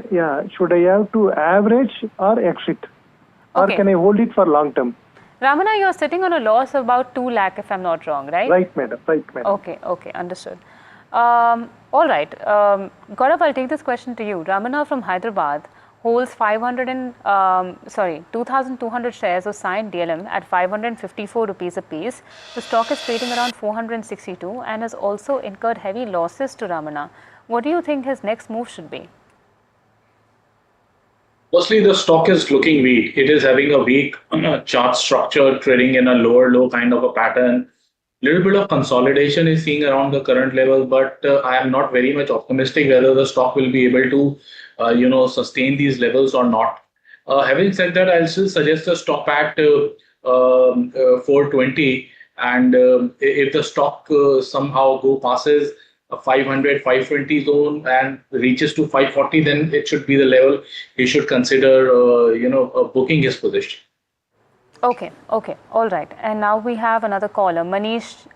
Yeah, should I have to average or exit? Or Okay. can I hold it for long term? Ramana, you're sitting on a loss of about 2 lakh if I'm not wrong, right? Right, madam. Right, madam. Okay, okay, understood. All right. Gaurav, I'll take this question to you. Ramana from Hyderabad holds 2,200 shares of Cyient DLM at 554 rupees a piece. The stock is trading around 462 and has also incurred heavy losses to Ramana. What do you think his next move should be? Firstly, the stock is looking weak. It is having a weak chart structure, trading in a lower low kind of a pattern. Little bit of consolidation is seen around the current level, but I am not very much optimistic whether the stock will be able to, sustain these levels or not. Having said that, I'll still suggest a stop at 420, and if the stock somehow passes a 500, 520 zone and reaches to 540, then it should be the level he should consider, booking his position. Okay, okay, all right. And now we have another caller, Manish.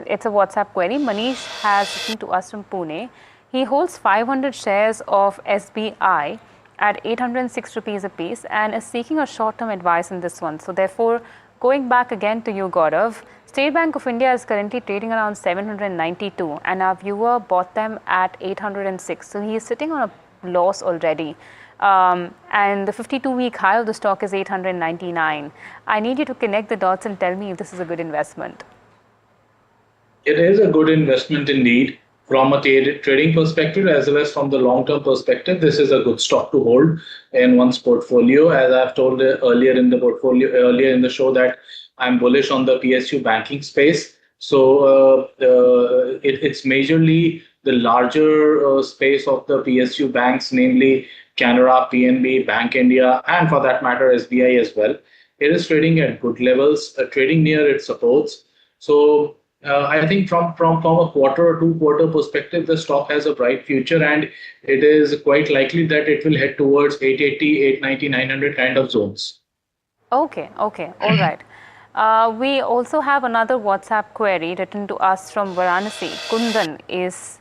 It's a WhatsApp query. Manish has written to us from Pune. He holds 500 shares of SBI at 806 rupees a piece and is seeking a short-term advice in this one. So therefore, going back again to you, Gaurav, State Bank of India is currently trading around 792 and our viewer bought them at 806. So he is sitting on a loss already. And the 52-week high of the stock is 899. I need you to connect the dots and tell me if this is a good investment. It is a good investment indeed. From a trading perspective as well as from the long-term perspective, this is a good stock to hold in one's portfolio. As I've told earlier in the show, that I'm bullish on the PSU banking space. So it's majorly the larger space of the PSU banks, namely Canara, PNB, Bank India, and for that matter, SBI as well. It is trading at good levels, trading near its supports. So I think from a quarter or 2 quarter perspective, the stock has a bright future, and it is quite likely that it will head towards 880, 890, 900 kind of zones. Okay, okay, all right. We also have another WhatsApp query written to us from Varanasi. Kundan is,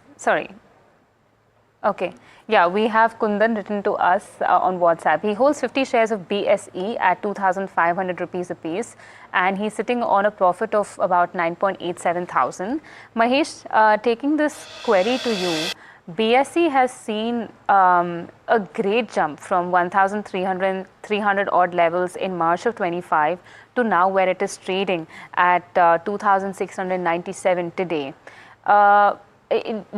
we have Kundan written to us on WhatsApp. He holds 50 shares of BSE at 2,500 rupees a piece and he's sitting on a profit of about 9.87 thousand. Mahesh, taking this query to you, BSE has seen a great jump from 1,300 odd levels in March of 25 to now where it is trading at 2,697 today.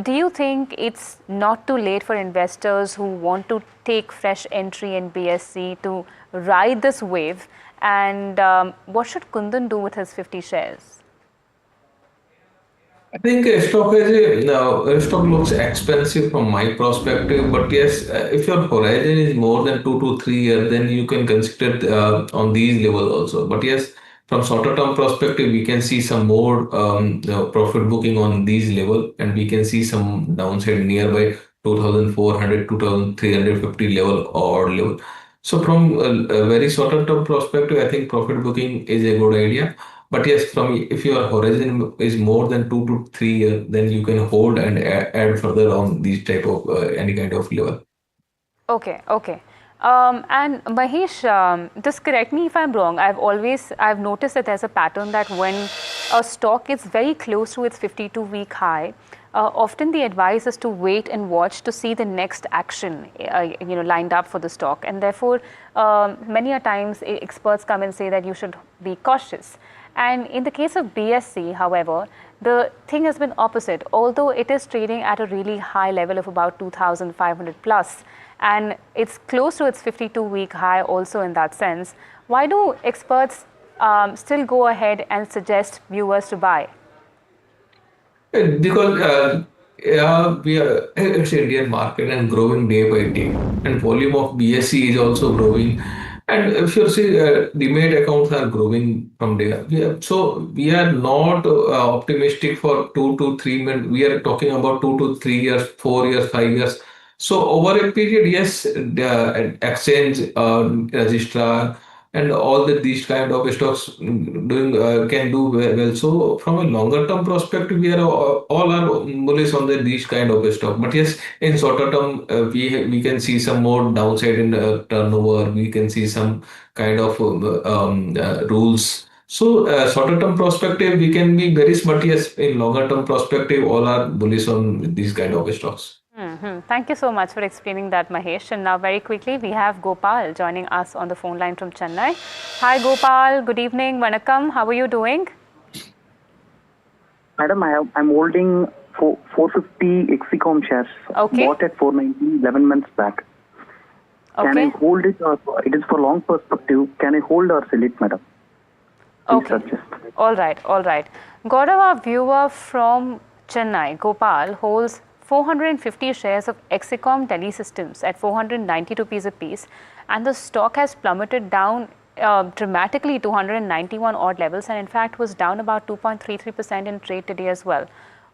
Do you think it's not too late for investors who want to take fresh entry in BSE to ride this wave? And what should Kundan do with his 50 shares? I think a stock has a stock looks expensive from my perspective, but yes, if your horizon is more than 2 to 3 years, then you can consider on these levels also. But yes, from shorter term perspective, we can see some more profit booking on these level, and we can see some downside nearby 2,400, 2,350 level or level. So from a very shorter term perspective, I think profit booking is a good idea. But yes, from if your horizon is more than 2 to 3 years, then you can hold and add further on these type of any kind of level. Okay, okay. And Mahesh, just correct me if I'm wrong. I've noticed that there's a pattern that when a stock is very close to its 52-week high, often the advice is to wait and watch to see the next action, lined up for the stock. And therefore, many a times experts come and say that you should be cautious. And in the case of BSC, however, the thing has been opposite. Although it is trading at a really high level of about 2,500 plus, and it's close to its 52-week high also in that sense, why do experts still go ahead and suggest viewers to buy? Because we are it's Indian market and growing day by day, and volume of BSC is also growing. And if you see, demat accounts are growing from there. So we are not optimistic for 2 to 3 months. We are talking about 2 to 3 years, 4 years, 5 years. So over a period, yes, the exchange, registrar, and all these kind of stocks doing can do well. So from a longer term perspective, we are all are bullish on these kind of stock. But yes, in shorter term, we can see some more downside in turnover. We can see some kind of rules. So shorter term perspective, we can be very smart. Yes, in longer term perspective, all are bullish on these kind of stocks. Thank you so much for explaining that, Mahesh. And now very quickly, we have Gopal joining us on the phone line from Chennai. Hi, Gopal. Good evening. Vanakkam. How are you doing? Madam, I'm holding 450 Exiccom shares. Okay. Bought at 490 11 months back. Can I hold it? It is for long perspective. Can I hold or sell it, madam? Please suggest. All right. All right. Gaurav, a viewer from Chennai, Gopal, holds 450 shares of Exiccom Telesystems at 490 rupees a piece, and the stock has plummeted down dramatically to 191 odd levels, and in fact was down about 2.33% in trade today as well.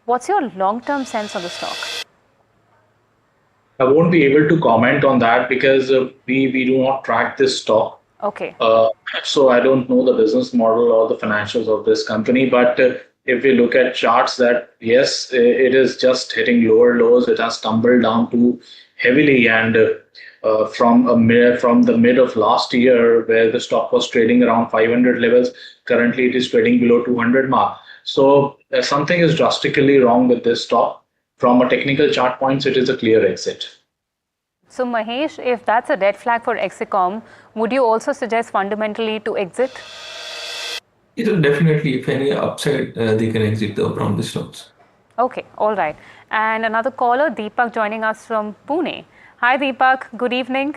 What's your long-term sense on the stock? I won't be able to comment on that because we do not track this stock. Okay. So I don't know the business model or the financials of this company, but if we look at charts, that yes, it is just hitting lower lows. It has tumbled down too heavily, and from the mid of last year, where the stock was trading around 500 levels, currently it is trading below 200 mark. So something is drastically wrong with this stock. From a technical chart points, it is a clear exit. So Mahesh, if that's a red flag for Exiccom, would you also suggest fundamentally to exit? It will definitely, if any upside, they can exit from the stocks. Okay, all right. And another caller, Deepak, joining us from Pune. Hi, Deepak. Good evening.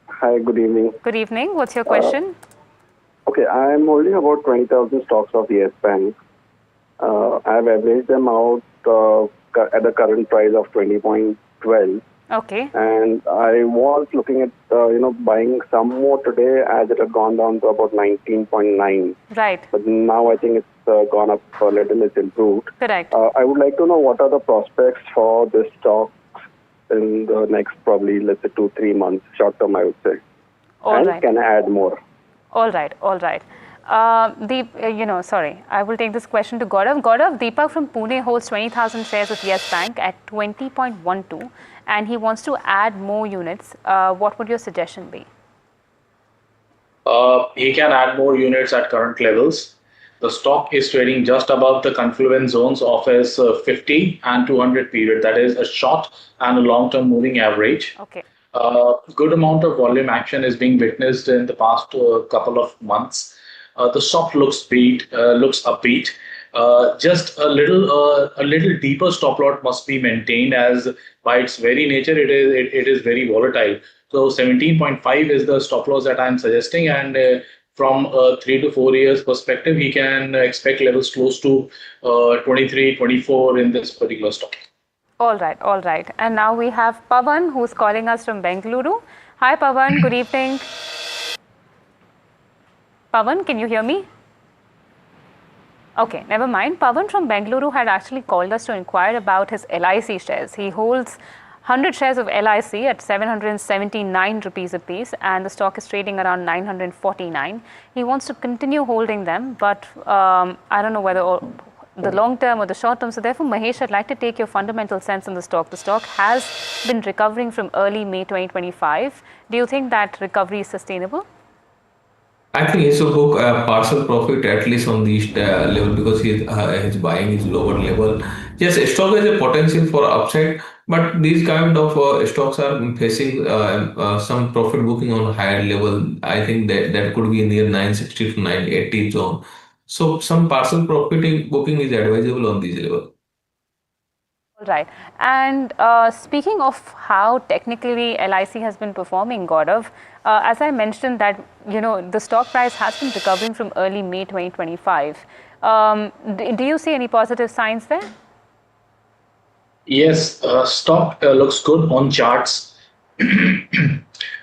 Hi, good evening. Good evening. What's your question? Okay, I am holding about 20,000 stocks of Yes Bank. I have averaged them out at the current price of 20.12. Okay. And I was looking at, buying some more today as it had gone down to about 19.9. Right. But now I think it's gone up a little, it's improved. Correct. I would like to know what are the prospects for this stock in the next probably, let's say, 2-3 months, short term, I would say. All right. Can I add more? All right, all right. Sorry, I will take this question to Gaurav. Gaurav, Deepak from Pune holds 20,000 shares of Yes Bank at 20.12, and he wants to add more units. What would your suggestion be? He can add more units at current levels. The stock is trading just above the confluence zones of his 50 and 200 period. That is a short and a long-term moving average. Okay. Good amount of volume action is being witnessed in the past couple of months. The stock looks upbeat. Just a little deeper stop lot must be maintained, as by its very nature it is very volatile. So 17.5 is the stop loss that I'm suggesting, and from a 3 to 4 years perspective, he can expect levels close to 23, 24 in this particular stock. All right. And now we have Pawan, who's calling us from Bengaluru. Hi, Pawan. Good evening. Pawan, can you hear me? Okay, never mind. Pawan from Bengaluru had actually called us to inquire about his LIC shares. He holds 100 shares of LIC at 779 rupees a piece, and the stock is trading around 949. He wants to continue holding them, but I don't know whether the long term or the short term. So therefore, Mahesh, I'd like to take your fundamental sense on the stock. The stock has been recovering from early May 2025. Do you think that recovery is sustainable? I think he should book a partial profit at least on this level, because his buying is lower level. Yes, stock has a potential for upside, but these kind of stocks are facing some profit booking on higher level. I think that could be near 960 to 980 zone. So some partial profit booking is advisable on this level. All right. And speaking of how technically LIC has been performing, Gaurav, as I mentioned that, the stock price has been recovering from early May 2025. Do you see any positive signs there? Yes, stock looks good on charts.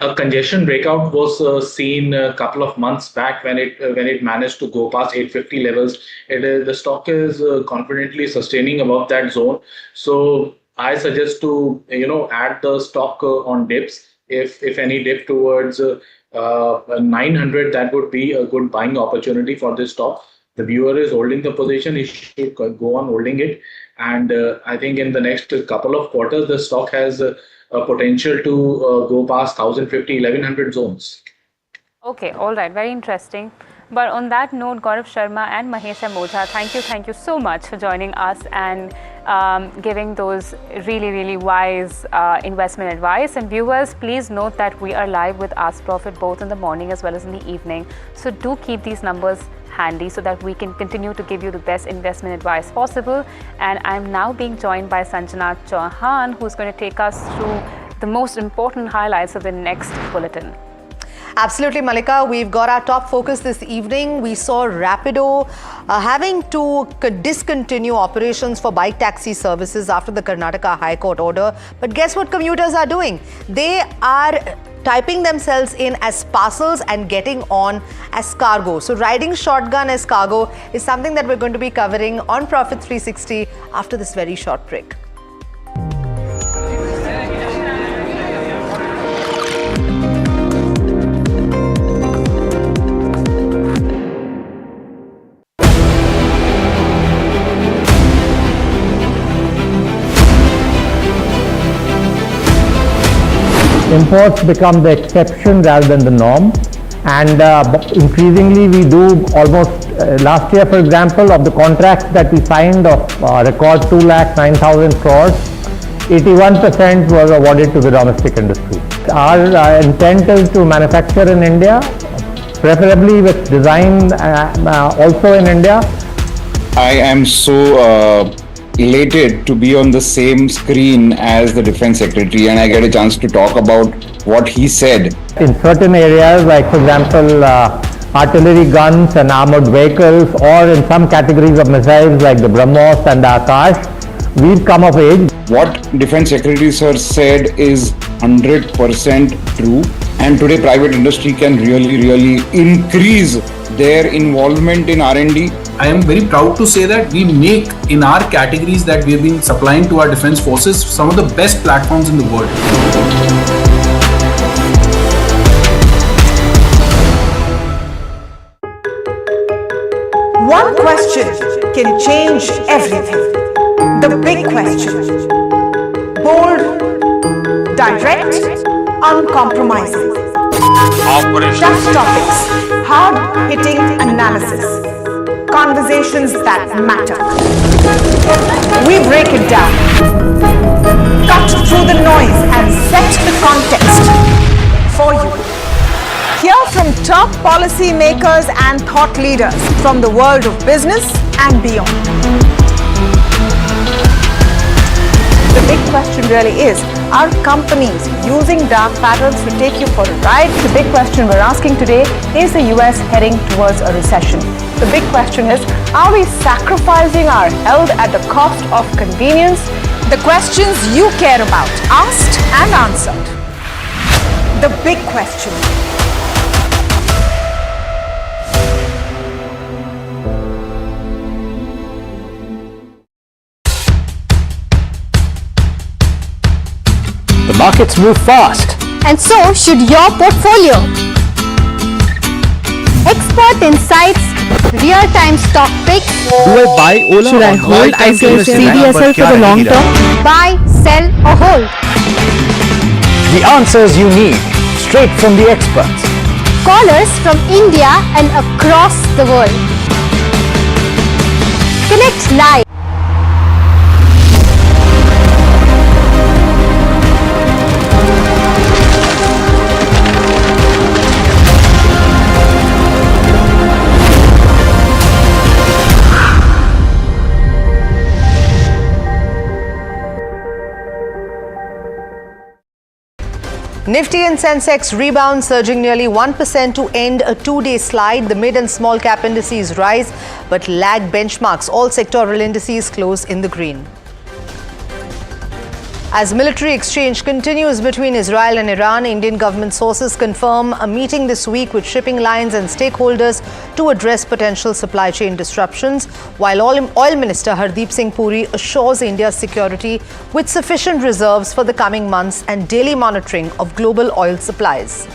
A congestion breakout was seen a couple of months back when it managed to go past 850 levels. The stock is confidently sustaining above that zone. So I suggest to add the stock on dips. If any dip towards 900, that would be a good buying opportunity for this stock. The viewer is holding the position; he should go on holding it. And I think in the next couple of quarters, the stock has a potential to go past 1050, 1100 zones. Okay, all right, very interesting. But on that note, Gaurav Sharma and Mahesh Mojha, thank you so much for joining us and giving those really wise investment advice. And viewers, please note that we are live with Ask Profit both in the morning as well as in the evening. So do keep these numbers handy so that we can continue to give you the best investment advice possible. And I'm now being joined by Sanjana Chauhan, who's going to take us through the most important highlights of the next bulletin. Absolutely, Malika. We've got our top focus this evening. We saw Rapido having to discontinue operations for bike taxi services after the Karnataka High Court order. But guess what commuters are doing? They are typing themselves in as parcels and getting on as cargo. So riding shotgun as cargo is something that we're going to be covering on Profit 360 after this very short break. Imports become the exception rather than the norm, and increasingly we do almost last year, for example, of the contracts that we signed of record 2,09,000 crores, 81% was awarded to the domestic industry. Our intent is to manufacture in India, preferably with design also in India. I am so elated to be on the same screen as the Defense Secretary, and I get a chance to talk about what he said. In certain areas, like for example, artillery guns and armored vehicles, or in some categories of missiles like the BrahMos and the Akash, we've come of age. What Defense Secretary Sir said is 100% true, and today private industry can really increase their involvement in R&D. I am very proud to say that we make, in our categories that we have been supplying to our defense forces, some of the best platforms in the world. One question can change everything. The big question. Bold, direct, uncompromising. Tough topics, hard-hitting analysis. Conversations that matter. We break it down, cut through the noise and set the context for you. Hear from top policy makers and thought leaders from the world of business and beyond. The big question really is, Are companies using dark patterns to take you for a ride? The big question we're asking today, is the US heading towards a recession? The big question is, are we sacrificing our health at the cost of convenience? The questions you care about, asked and answered. The big question. The markets move fast. And so should your portfolio. Expert insights, real-time stock picks. Do I buy Ola? Should I hold CDSL for the long term? Buy, sell or hold? The answers you need, straight from the experts. Callers from India and across the world. Connect live. Nifty and Sensex rebound, surging nearly 1% to end a two-day slide. The mid and small cap indices rise but lag benchmarks. All sectoral indices close in the green. As military exchange continues between Israel and Iran, Indian government sources confirm a meeting this week with shipping lines and stakeholders to address potential supply chain disruptions, while Oil Minister Hardeep Singh Puri assures India's security with sufficient reserves for the coming months and daily monitoring of global oil supplies.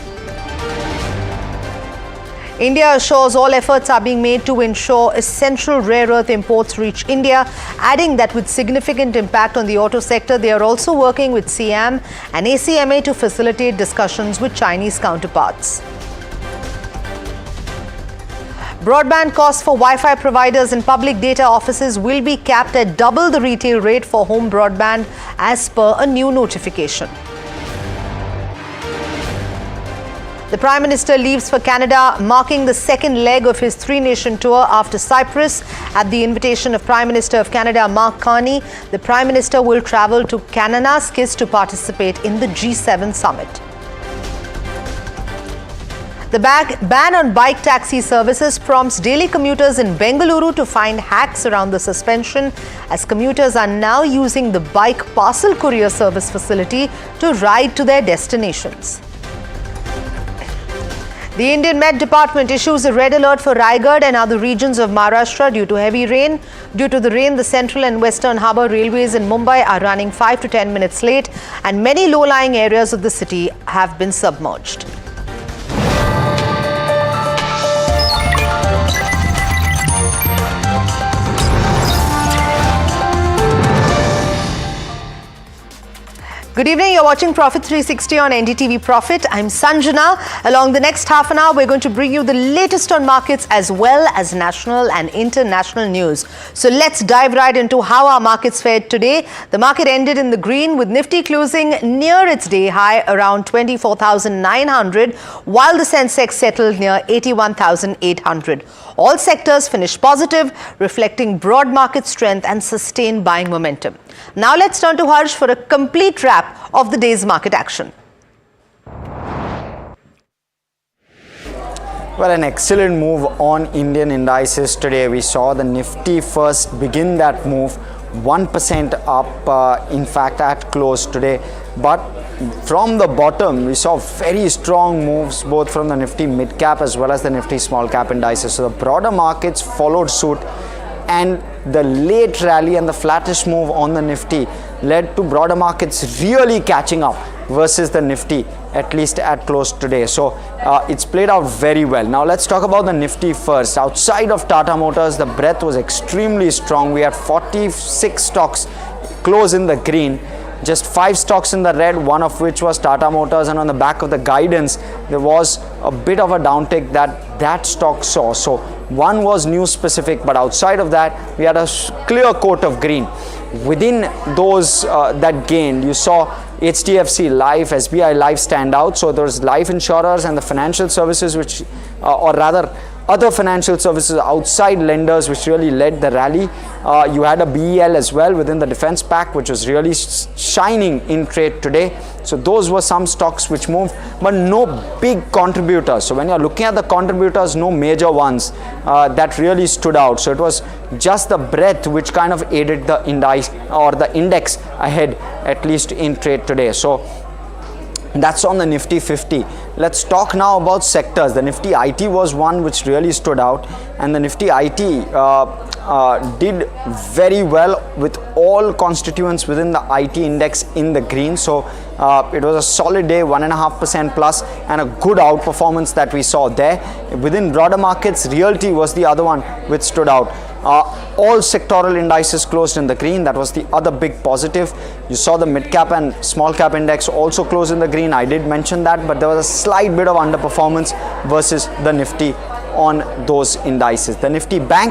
India assures all efforts are being made to ensure essential rare earth imports reach India, adding that with significant impact on the auto sector, they are also working with CIAM and ACMA to facilitate discussions with Chinese counterparts. Broadband costs for Wi-Fi providers and public data offices will be capped at double the retail rate for home broadband as per a new notification. The Prime Minister leaves for Canada, marking the second leg of his three-nation tour after Cyprus. At the invitation of Prime Minister of Canada, Mark Carney, the Prime Minister will travel to Kananaskis to participate in the G7 summit. The ban on bike taxi services prompts daily commuters in Bengaluru to find hacks around the suspension, as commuters are now using the bike parcel courier service facility to ride to their destinations. The Indian Met Department issues a red alert for Raigad and other regions of Maharashtra due to heavy rain. Due to the rain, the Central and Western Harbour Railways in Mumbai are running 5 to 10 minutes late, and many low-lying areas of the city have been submerged. Good evening, you're watching Profit 360 on NDTV Profit. I'm Sanjana. Along the next half an hour, we're going to bring you the latest on markets as well as national and international news. So let's dive right into how our markets fared today. The market ended in the green with Nifty closing near its day high around 24,900, while the Sensex settled near 81,800. All sectors finished positive, reflecting broad market strength and sustained buying momentum. Now let's turn to Harsh for a complete wrap of the day's market action. Well, an excellent move on Indian indices today. We saw the Nifty first begin that move, 1% up, in fact, at close today. But from the bottom, we saw very strong moves both from the Nifty mid cap as well as the Nifty small cap indices. So the broader markets followed suit, and the late rally and the flattish move on the Nifty led to broader markets really catching up versus the Nifty, at least at close today. So it's played out very well. Now let's talk about the Nifty first. Outside of Tata Motors, the breadth was extremely strong. We had 46 stocks close in the green, just 5 stocks in the red, one of which was Tata Motors, and on the back of the guidance there was a bit of a downtick that stock saw. So one was news specific, but outside of that we had a clear coat of green. Within those that gained, you saw HDFC Life, SBI Life stand out. So there's life insurers and the financial services, which or rather other financial services outside lenders which really led the rally. You had a BEL as well within the defense pack, which was really shining in trade today. So those were some stocks which moved, but no big contributors. So when you're looking at the contributors, no major ones that really stood out. So it was just the breadth which kind of aided the index ahead, at least in trade today. So that's on the Nifty 50. Let's talk now about sectors. The Nifty IT was one which really stood out, and the Nifty IT did very well with all constituents within the IT index in the green. So it was a solid day, 1.5% plus, and a good outperformance that we saw there. Within broader markets, Realty was the other one which stood out. All sectoral indices closed in the green. That was the other big positive. You saw the mid cap and small cap index also closed in the green. I did mention that, but there was a slight bit of underperformance versus the Nifty on those indices. The Nifty Bank